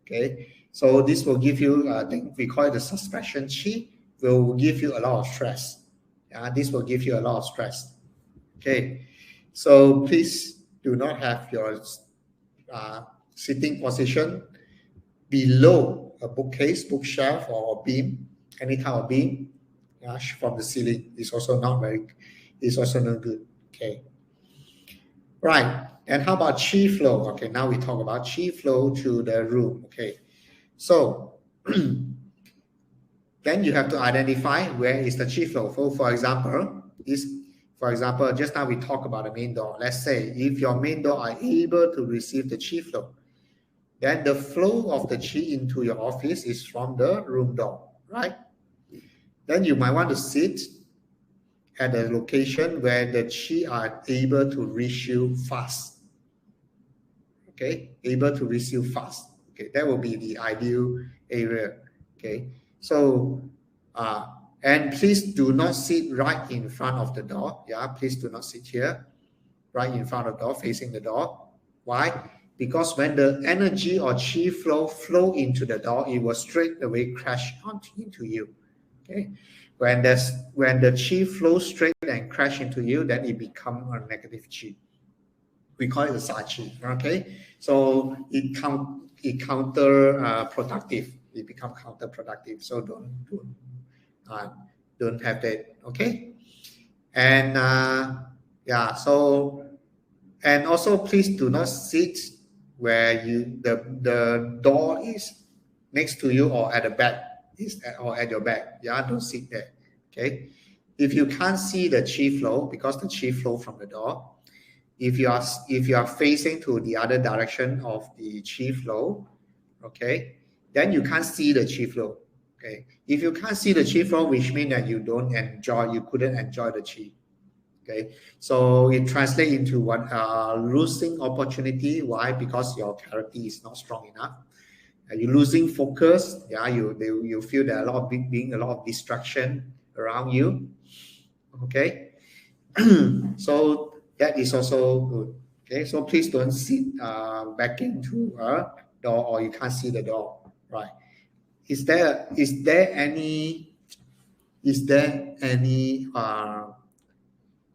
Okay. So this will give you, I think we call it the suspension chi, will give you a lot of stress. This will give you a lot of stress. Okay. So please do not have your sitting position below a bookcase, bookshelf, or a beam, any kind of beam from the ceiling. Is also not good. Okay. Right. And how about chi flow? Okay, now we talk about chi flow to the room. Okay. So then you have to identify where is the chi flow. For example, just now we talk about the main door. Let's say if your main door are able to receive the chi flow, then the flow of the chi into your office is from the room door, right? Then you might want to sit at a location where the chi are able to reach you fast. Okay, able to reach you fast. Okay, that will be the ideal area. Okay, so and please do not sit right in front of the door. Yeah, please do not sit here, right in front of the door, facing the door. Why? because when the energy or chi flow into the door, it will straight away crash into you. Okay, when the chi flows straight and crash into you, then it becomes a negative chi. We call it a sa chi. Okay, so it productive. It become counterproductive. So don't have that. Okay, and yeah, so and also please do not sit where the door is next to you or at the back or at your back. Yeah, don't sit there. Okay, if you can't see the chi flow because the chi flow from the door, if you are facing to the other direction of the chi flow, okay, then you can't see the chi flow. Okay, if you can't see the chi flow, which means that you couldn't enjoy the chi. Okay, so it translates into what losing opportunity. Why? Because your character is not strong enough. You're losing focus. Yeah, you feel that being a lot of distraction around you. Okay, so that is also good. Okay, so please don't sit back into a door or you can't see the door. Right? Is there any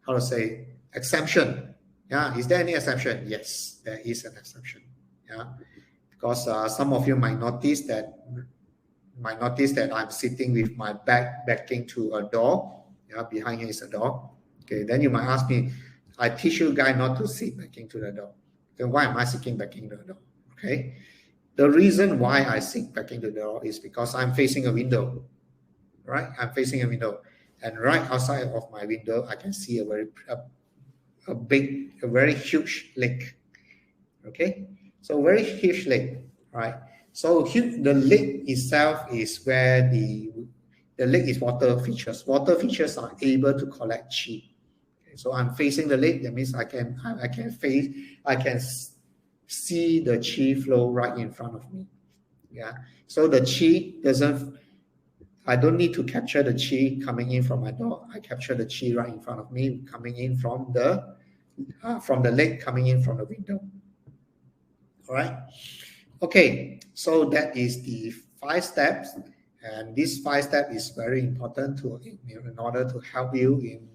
how to say exemption? Yeah, is there any exception? Yes, there is an exception. Yeah, because some of you might notice that I'm sitting with my back backing to a door. Yeah, behind here is a door. Okay, then you might ask me, I teach you guys not to sit backing to the door. Then why am I sitting backing to the door? Okay, the reason why I sit backing to the door is because I'm facing a window. Right, I'm facing a window, and right outside of my window, I can see a very huge lake. Okay, so very huge lake, right? So the lake itself is where the lake is water features. Water features are able to collect chi. Okay, so I'm facing the lake. That means I can see the chi flow right in front of me. Yeah. So the chi doesn't. I don't need to capture the chi coming in from my door. I capture the chi right in front of me, coming in from the lake, coming in from the window. All right. Okay, so that is the 5 steps, and this 5 steps is very important in order to help you in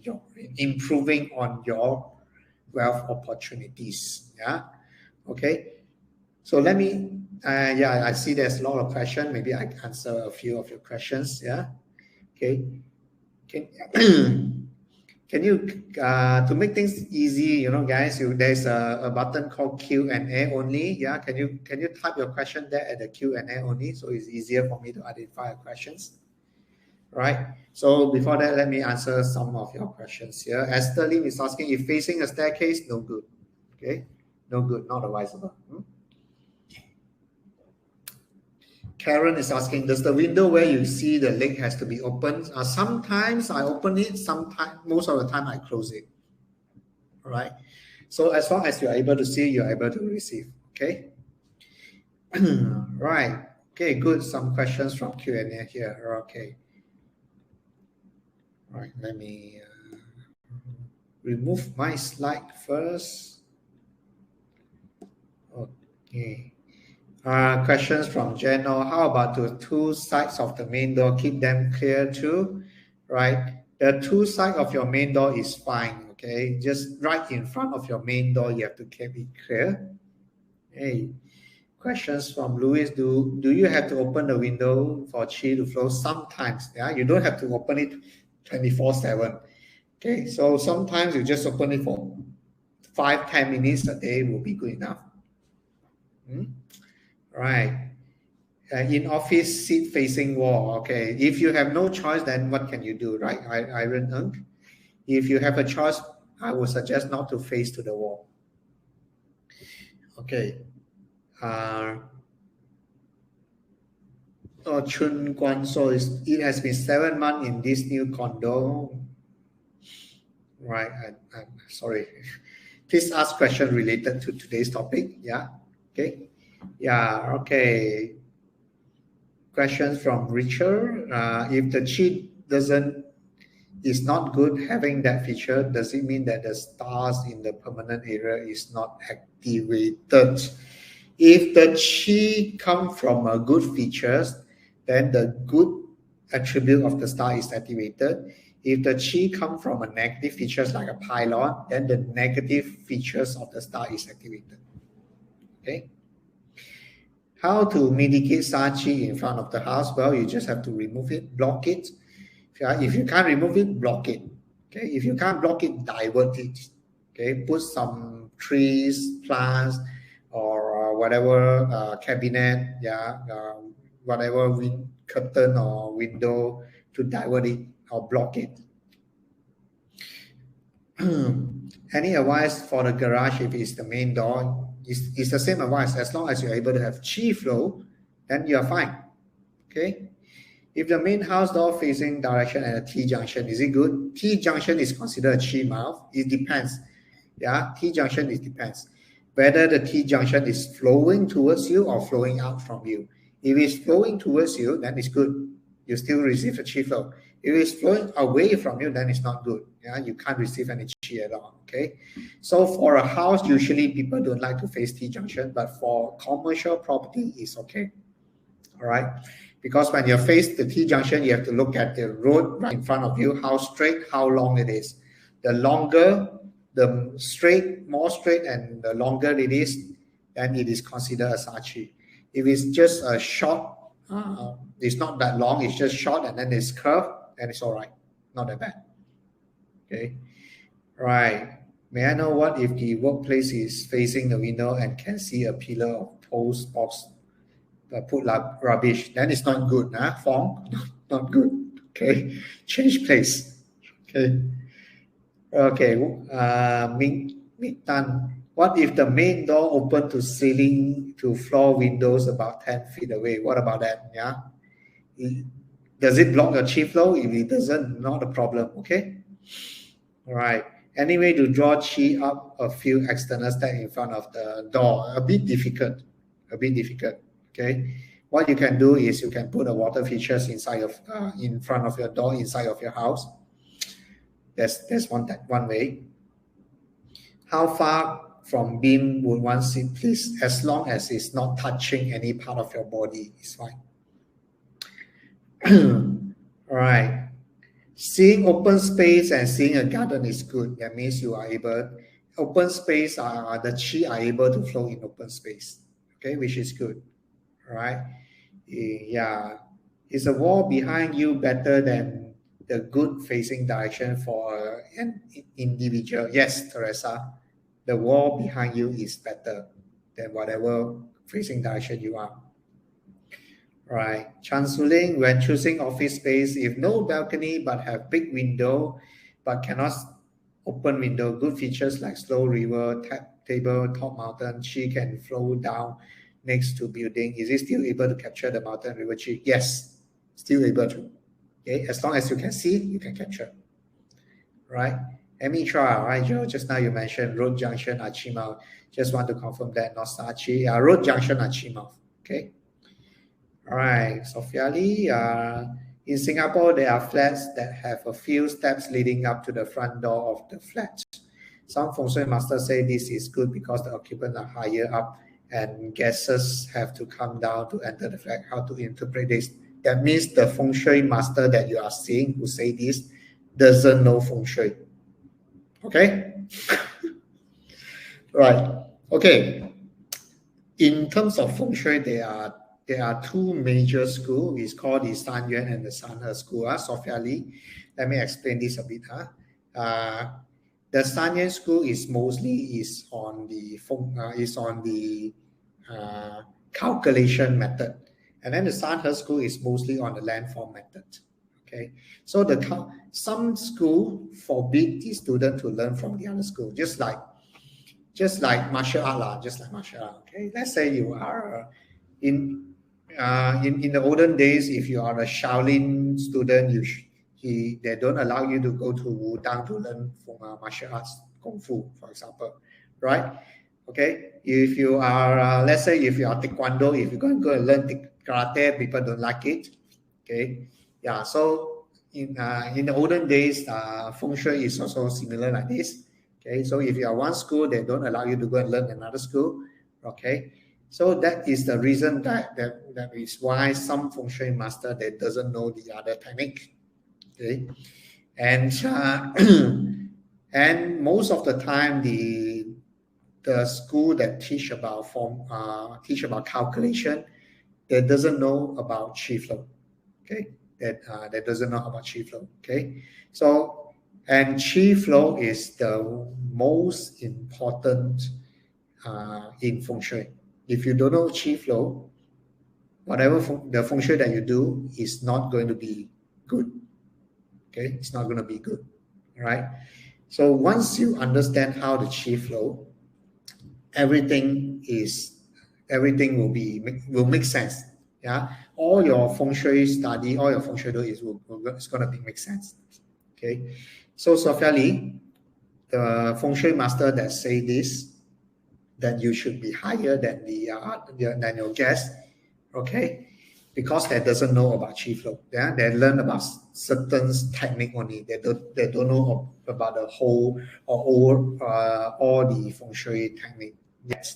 improving on your wealth opportunities. Yeah. Okay. So let me. Yeah, I see there's a lot of questions. Maybe I can answer a few of your questions. Yeah. Okay. Can you to make things easy, guys, there's a button called Q&A only. Yeah, can you type your question there at the Q&A only, so it's easier for me to identify your questions. Right. So before that, let me answer some of your questions here. Esther Lim is asking, if facing a staircase, no good. Okay, no good, not advisable. Karen is asking, does the window where you see the lake has to be open? Sometimes I open it, most of the time I close it. All right. So as long as you're able to see, you're able to receive. Okay. Right. Okay, good. Some questions from Q&A here. Okay. All right. Let me remove my slide first. Okay. Questions from Jeno. How about the 2 sides of the main door? Keep them clear too. Right. The 2 sides of your main door is fine. Okay, just right in front of your main door, you have to keep it clear. Hey, questions from Louis. Do you have to open the window for chi to flow? Sometimes, yeah, you don't have to open it 24/7. Okay, so sometimes you just open it for 5-10 minutes a day will be good enough. Right. In office, seat facing wall. Okay, if you have no choice, then what can you do, right? Iron Unk. If you have a choice, I would suggest not to face to the wall. Okay. Chun Guan, so it has been 7 months in this new condo. Right. I'm sorry. Please ask questions related to today's topic. Yeah. Okay. Yeah. Okay. Questions from Richard. If the chi is not good having that feature, does it mean that the stars in the permanent area is not activated? If the qi come from a good features, then the good attribute of the star is activated. If the qi come from a negative features like a pylon, then the negative features of the star is activated. Okay. How to mitigate star qi in front of the house? Well, you just have to remove it, block it. If you can't remove it, block it. Okay. If you can't block it, divert it. Okay. Put some trees, plants, or whatever cabinet, whatever curtain or window to divert it or block it. Any advice for the garage if it's the main door? It's the same advice. As long as you're able to have qi flow, then you're fine. Okay. If the main house door facing direction at a T junction, is it good? T junction is considered a qi mouth. It depends. Yeah, T junction, it depends. Whether the T junction is flowing towards you or flowing out from you. If it's flowing towards you, then it's good. You still receive a qi flow. If it's flowing away from you, then it's not good. Yeah, you can't receive any qi at all. Okay. So for a house, usually people don't like to face T junction, but for commercial property, it's okay. All right. Because when you face the T junction, you have to look at the road right in front of you, how straight, how long it is. The longer, the more straight, and the longer it is, then it is considered a Sachi. If it's just a short, it's not that long, it's just short and then it's curved, then it's all right. Not that bad. Okay. Right. May I know what if the workplace is facing the window and can see a pillar of post box put like rubbish? Then it's not good, Feng? Not good. Okay. Change place. Okay. Okay. Ming Tan. What if the main door open to ceiling to floor windows about 10 feet away? What about that? Yeah. Does it block your qi flow? If it doesn't, not a problem. Okay. All right. Any way to draw qi up a few external steps in front of the door? A bit difficult. Okay. What you can do is you can put a water features inside of in front of your door, inside of your house. That's one way. How far from beam would one sit, please? As long as it's not touching any part of your body, it's fine. All right. Seeing open space and seeing a garden is good. That means you are able, open space, the qi are able to flow in open space. Okay, which is good. All right. Yeah. Is a wall behind you better than the good facing direction for an individual? Yes, Teresa. The wall behind you is better than whatever facing direction you are. Right. Chan Suling, when choosing office space, if no balcony but have big window but cannot open window, good features like slow river, table, top mountain, qi can flow down next to building. Is it still able to capture the mountain river qi? Yes, still able to. Okay, as long as you can see, you can capture. Right. Emitra, right, Joe? Just now you mentioned road junction are qi mouth. Just want to confirm that, not star qi. Road junction are qi mouth. Okay. All right, Sophia Lee. In Singapore, there are flats that have a few steps leading up to the front door of the flat. Some Feng Shui masters say this is good because the occupants are higher up and guests have to come down to enter the flat. How to interpret this? That means the Feng Shui master that you are seeing who say this doesn't know Feng Shui. Okay? Right. Okay. In terms of Feng Shui, there are two major schools. It's called the San Yuan and the San He school. Sophia Lee, let me explain this a bit. The San Yuan school is mostly on the calculation method, and then the San He school is mostly on the landform method. Okay, so some school forbid the student to learn from the other school, just like martial art, Okay, let's say you are in the olden days, if you are a Shaolin student, they don't allow you to go to Wudang to learn from martial arts, Kung Fu, for example, right? Okay, if you are, let's say if you are Taekwondo, if you're going to go and learn Karate, people don't like it. Okay, yeah, so in the olden days, Feng Shui is also similar like this. Okay, so if you are one school, they don't allow you to go and learn another school. Okay, So that is the reason that is why some Feng Shui master they doesn't know the other technique. Okay, and and most of the time the school that teach about teach about calculation, they doesn't know about chi flow. Okay, that doesn't know about chi flow. Okay, so and chi flow is the most important in Feng Shui. If you don't know chi flow, whatever the Feng Shui that you do is not going to be good. Okay, it's not going to be good. Right. So once you understand how the chi flow, everything will make sense. Yeah, all your Feng Shui study, all your Feng Shui do it's going to make sense. Okay, so Sophia Lee, the Feng Shui master that say this, that you should be higher than than your guest. Okay, because they doesn't know about chi flow. Yeah, they learn about certain technique only. They don't know about the whole or all the Feng Shui technique yet.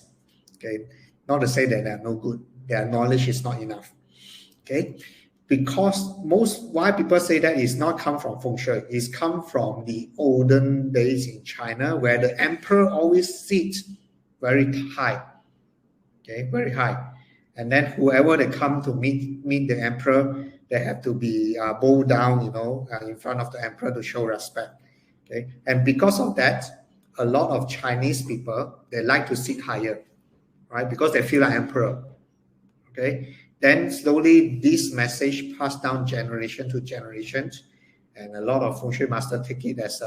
Okay, not to say that they are no good. Their knowledge is not enough. Okay, because why people say that is not come from Feng Shui. It's come from the olden days in China where the emperor always sits very high. Okay, very high. And then whoever they come to meet the emperor, they have to be bow down, in front of the emperor to show respect. Okay, and because of that, a lot of Chinese people they like to sit higher, right? Because they feel like emperor. Okay, then slowly this message passed down generation to generation, and a lot of Feng Shui master take it as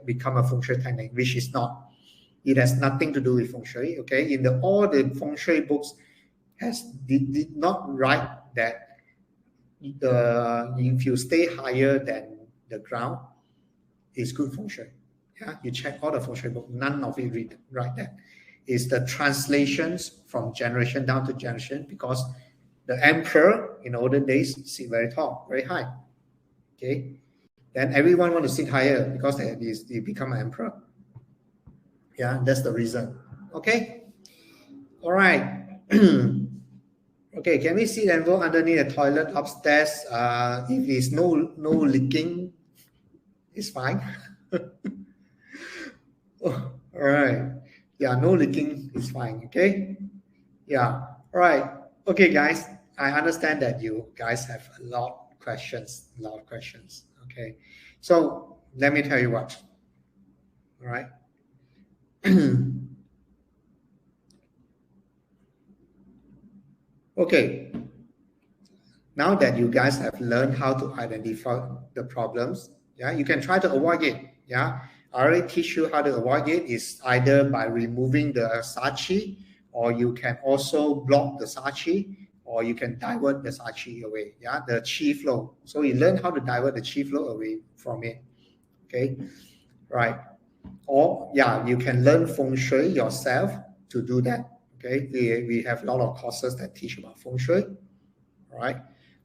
become a Feng Shui technique, which is not. It has nothing to do with Feng Shui. Okay, in all the Feng Shui books did not write that if you stay higher than the ground, it's good Feng Shui. Yeah, you check all the Feng Shui book, none of it write that. It's the translations from generation down to generation because the emperor in olden days sit very tall, very high. Okay, then everyone want to sit higher because they become an emperor. Yeah, that's the reason. Okay, all right. Okay, can we see the envelope underneath the toilet upstairs? If it's no leaking, it's fine. Oh, all right. Yeah, no leaking is fine. Okay. Yeah. All right. Okay, guys. I understand that you guys have a lot of questions. Okay. So let me tell you what. All right. Okay. Now that you guys have learned how to identify the problems, yeah, you can try to avoid it. Yeah, I already teach you how to avoid it. Is either by removing the sachi, or you can also block the sachi, or you can divert the sachi away. Yeah, the chi flow. So you learn how to divert the chi flow away from it. Okay, right. Or yeah, you can learn Feng Shui yourself to do that. Okay, we have a lot of courses that teach about Feng Shui. Right?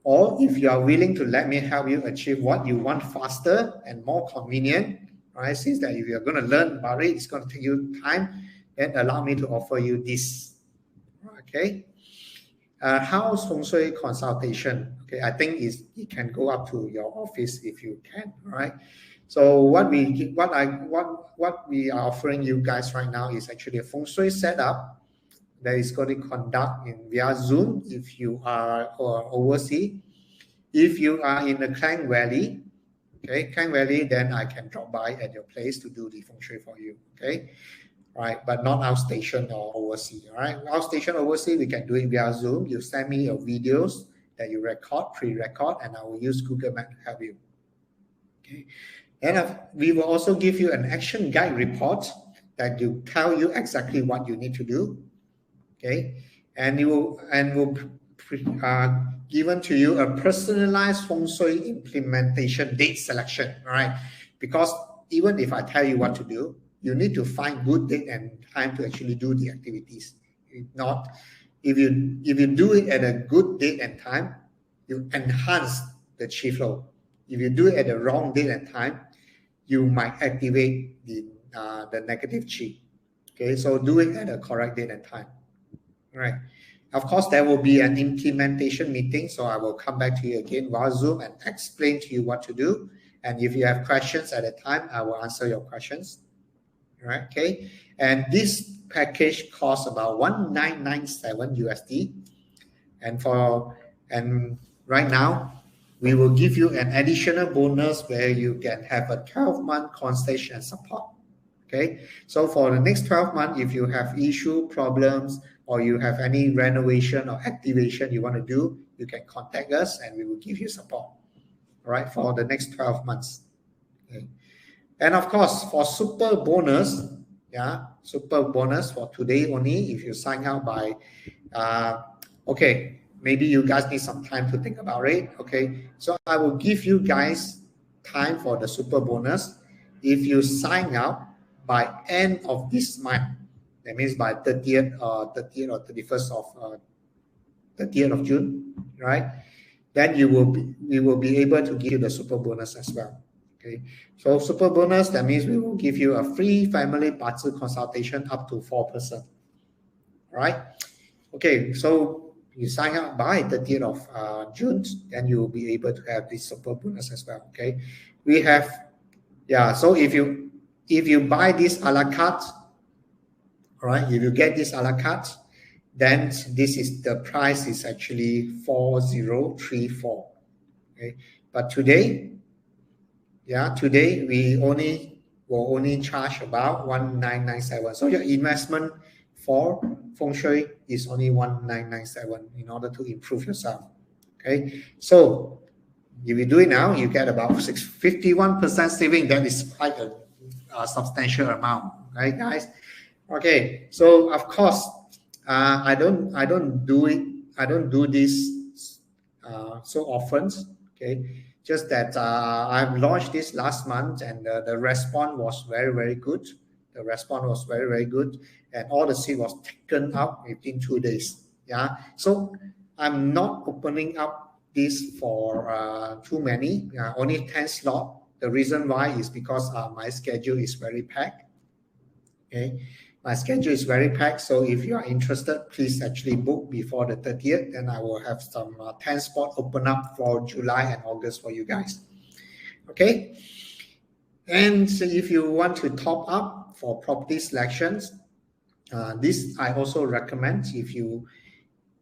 Or if you are willing to let me help you achieve what you want faster and more convenient, right? Since that if you're going to learn about it, it's going to take you time, then allow me to offer you this. Okay. House Feng Shui consultation. Okay, I think it can go up to your office if you can, right? So what we are offering you guys right now is actually a Feng Shui setup that is going to conduct via Zoom if you are overseas. If you are in the Klang Valley, okay, Klang Valley, then I can drop by at your place to do the Feng Shui for you, okay? Right, but not outstation or overseas, all right? Outstation overseas, we can do it via Zoom. You send me your videos that you pre-record, and I will use Google Map to help you, okay? And we will also give you an action guide report that will tell you exactly what you need to do, okay, and will given to you a personalized Feng Shui implementation date selection. All right, because even if I tell you what to do, you need to find good date and time to actually do the activities. If not, if you do it at a good date and time, you enhance the chi flow. If you do it at the wrong date and time, you might activate the negative chi. Okay, so do it at a correct date and time. Right. Of course, there will be an implementation meeting, so I will come back to you again via Zoom and explain to you what to do. And if you have questions at the time, I will answer your questions. Right. Okay. And this package costs about 1997 USD. And right now, we will give you an additional bonus where you can have a 12-month consultation and support. Okay, so for the next 12 months, if you have issue, problems, or you have any renovation or activation you want to do, you can contact us and we will give you support, all right, for the next 12 months. Okay. And of course, for super bonus, super bonus for today only, if you sign up by, okay, maybe you guys need some time to think about it. Okay, so I will give you guys time for the super bonus. If you sign up by end of this month, that means by 30th or 31st of 30th of June, right? Then we will be able to give you the super bonus as well. Okay, so super bonus, that means we will give you a free family budget consultation up to 4%. Right? Okay, so you sign up by 30th of June, then you will be able to have this super bonus as well. Okay, we have, so if you buy this a la carte, all right, if you get this a la carte, then the price is actually 4034. Okay, but today we will only charge about 1997. So your investment for Feng Shui is only 1997 in order to improve yourself. Okay, so if you do it now, you get about 51% saving. That is quite a substantial amount, right, guys? Okay, so of course, I don't do this so often. Okay, just that I've launched this last month and the response was very, very good. The response was very, very good, and all the seat was taken up within 2 days. Yeah, so I'm not opening up this for too many, only 10 slots. The reason why is because my schedule is very packed. Okay, my schedule is very packed, so if you are interested, please actually book before the 30th. Then I will have some 10 spots open up for July and August for you guys. Okay, and so if you want to top up for property selections, this I also recommend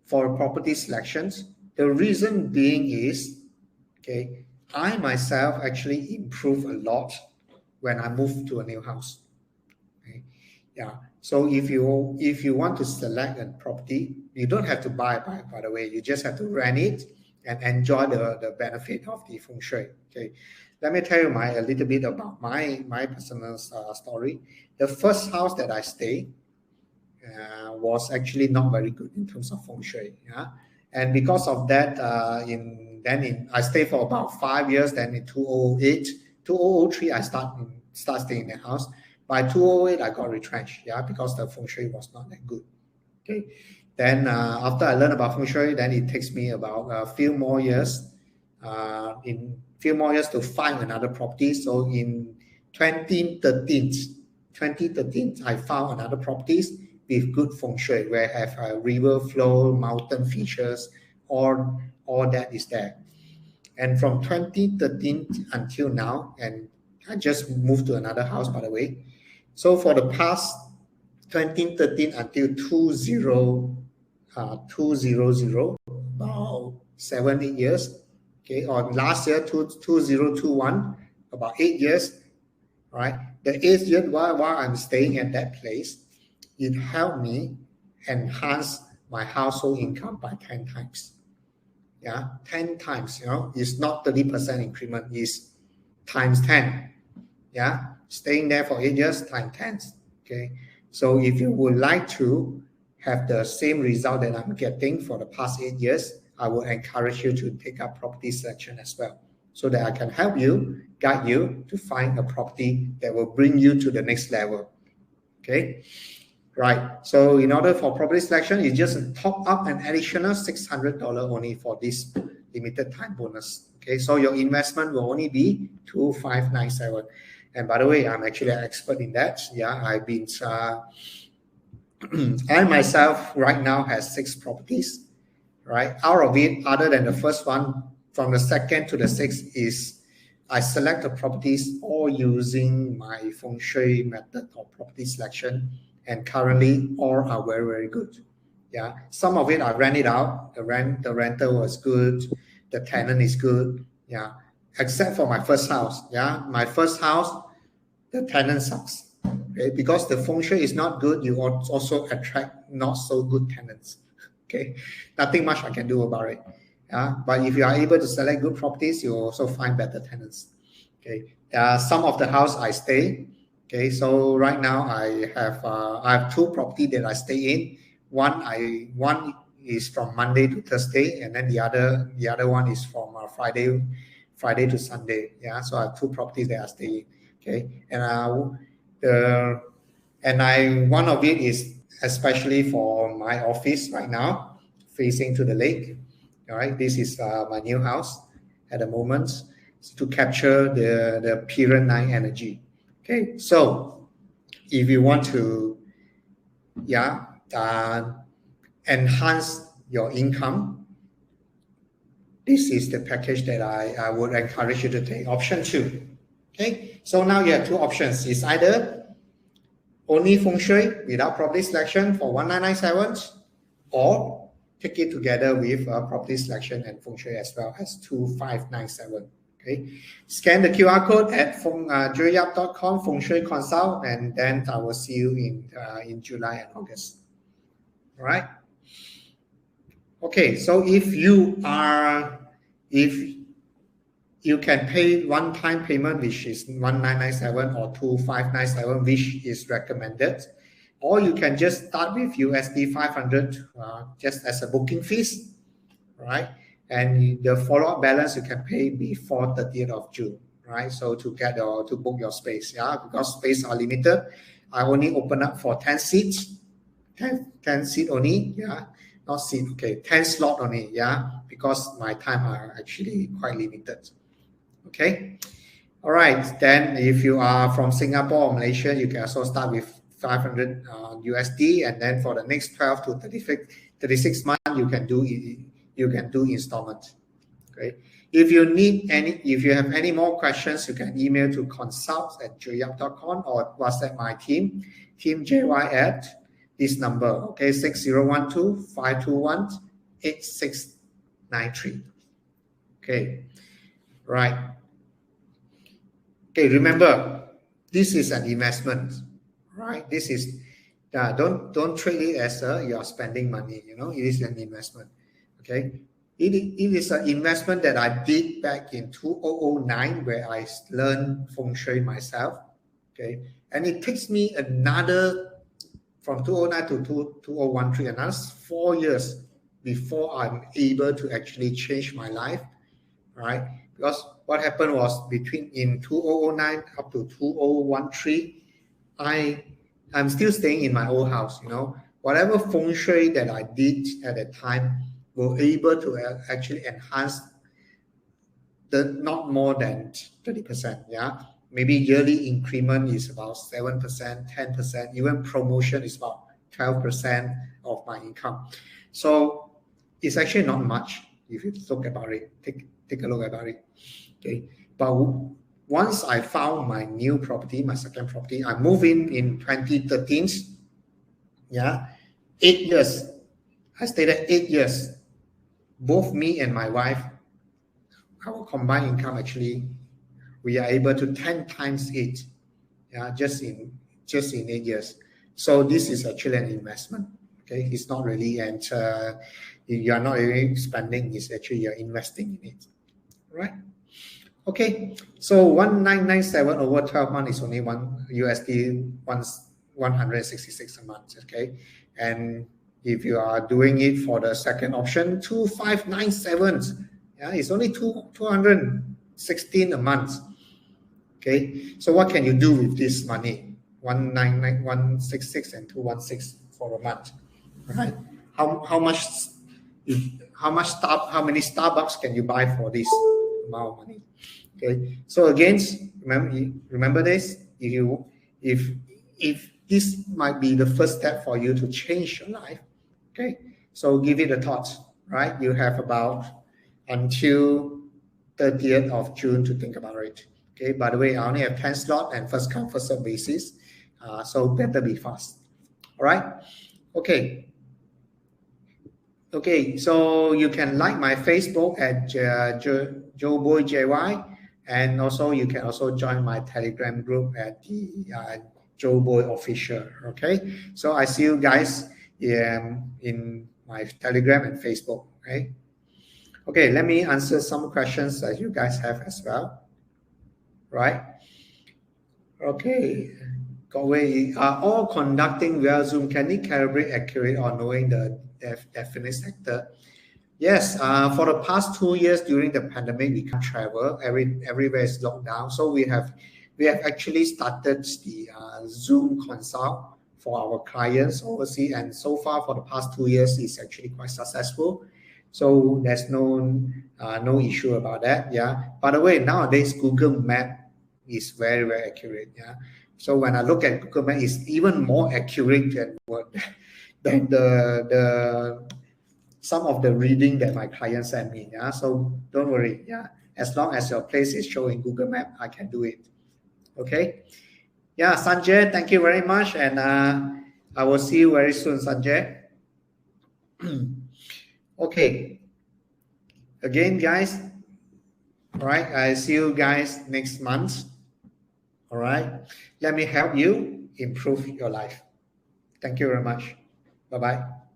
for property selections. The reason being is, okay, I myself actually improve a lot when I move to a new house. Okay? Yeah. So if you want to select a property, you don't have to buy, by the way. You just have to rent it and enjoy the benefit of the Feng Shui. Okay. Let me tell you a little bit about my personal story. The first house that I stayed was actually not very good in terms of Feng Shui. Yeah. And because of that, I stayed for about 5 years. Then in 2003, I start staying in the house. By 2008, I got retrenched, because the Feng Shui was not that good. Okay. Then after I learned about Feng Shui, then it takes me about a few more years to find another property. So in 2013, I found another properties with good Feng Shui, where I have a river flow, mountain features, all that is there. And from 2013 until now, and I just moved to another house, by the way. So for the past 2013 until 2000, about 7-8 years, okay, or last year 2021, about 8 years, right? The 8th year while I'm staying at that place, it helped me enhance my household income by 10 times. 10 times, it's not 30% increment, it's times 10. Staying there for 8 years times 10. Okay, so if you would like to have the same result that I'm getting for the past 8 years, I will encourage you to take up property selection as well, so that I can help you, guide you to find a property that will bring you to the next level. Okay, right. So in order for property selection, you just top up an additional $600 only for this limited time bonus. Okay, so your investment will only be 2597. And by the way, I'm actually an expert in that. I've been I myself right now has 6 properties, right? Out of it, other than the first one, from the second to the sixth is I select the properties all using my Feng Shui method of property selection, and currently all are very, very good. Yeah, some of it I rent it out. The rental was good. The tenant is good. Yeah, except for my first house. Yeah, my first house, the tenant sucks. Okay, because the Feng Shui is not good, you also attract not so good tenants. Okay, nothing much I can do about it. But if you are able to select good properties, you also find better tenants. Okay, some of the house I stay. Okay, so right now I have 2 property that I stay in. One is from Monday to Thursday, and then the other one is from Friday to Sunday. Yeah, so I have 2 properties that I stay in. Okay, the and one of it is especially for my office right now, facing to the lake. All right, this is my new house at the moment to capture the period night energy. Okay, so if you want to, yeah, enhance your income, this is the package that I would encourage you to take. Option 2. Okay, so now you have 2 options. It's either only Feng Shui without property selection for 1997, or take it together with property selection and Feng Shui as well as 2597. Okay, scan the QR code at joyyap.com Feng Shui Consult, and then I will see you in July and August. All right. Okay, so if you can pay one-time payment, which is 1997 or 2597, which is recommended, or you can just start with USD 500 just as a booking fees, right? And the follow-up balance you can pay before 30th of June, right? So to book your space, because space are limited. I only open up for 10 seats, 10 seat only, not seat, okay, 10 slot only, because my time are actually quite limited. Okay, all right, then if you are from Singapore or Malaysia, you can also start with 500 USD, and then for the next 12 to 36 months, you can do installment. Okay, if you have any more questions, you can email to consult@joyyap.com or WhatsApp my team JY at this number, okay, 6012-521-8693. Okay, right. Okay, remember, this is an investment, right? This is don't treat it as you are spending money. It is an investment. Okay, it is an investment that I did back in 2009, where I learned Feng Shui myself. Okay, and it takes me from 2009 to 2013, another 4 years before I'm able to actually change my life, right? Because what happened was in 2009 up to 2013, I'm still staying in my old house. Whatever Feng Shui that I did at that time were able to actually enhance not more than 30%. Maybe yearly increment is about 7%, 10%, even promotion is about 12% of my income. So it's actually not much if you look about it. Take a look about it. Okay, but once I found my new property, my second property, I moved in 2013. 8 years. I stayed there 8 years. Both me and my wife, our combined income actually, we are able to 10 times it. Just in 8 years. So this is actually an investment. Okay, it's not really, and you are not really spending. It's actually you're investing in it. Right? Okay, so 1997 over 12 months is only USD 166 a month. Okay, and if you are doing it for the second option, 2597, it's only 216 a month. Okay, so what can you do with this money? 166 and 216 for a month, right? How many Starbucks can you buy for this amount of money? Okay, so again, remember this: if if this might be the first step for you to change your life, okay, so give it a thought, right? You have about until 30th of June to think about it. Okay, by the way, I only have 10 slots and first come, first serve basis. So better be fast. All right. Okay. Okay, so you can like my Facebook at JoeBoyJY, and also you can also join my Telegram group at the JoeBoy Official. Okay, so I see you guys in my Telegram and Facebook. Okay. Okay, let me answer some questions that you guys have as well. Right. Okay. Galway, are all conducting via Zoom, can it calibrate accurate or knowing the definite sector? Yes, for the past 2 years during the pandemic, we can't travel. Everywhere is locked down. So we have actually started the Zoom consult for our clients overseas, and so far for the past 2 years, it's actually quite successful. So there's no issue about that. Yeah. By the way, nowadays Google Map is very accurate. Yeah. So when I look at Google Map, it's even more accurate than the some of the reading that my clients sent me. Yeah, so don't worry. Yeah, as long as your place is showing Google Map, I can do it. Okay. Yeah, Sanjay, thank you very much, and I will see you very soon, Sanjay. Okay. Again, guys. All right. I see you guys next month. All right. Let me help you improve your life. Thank you very much. Bye-bye.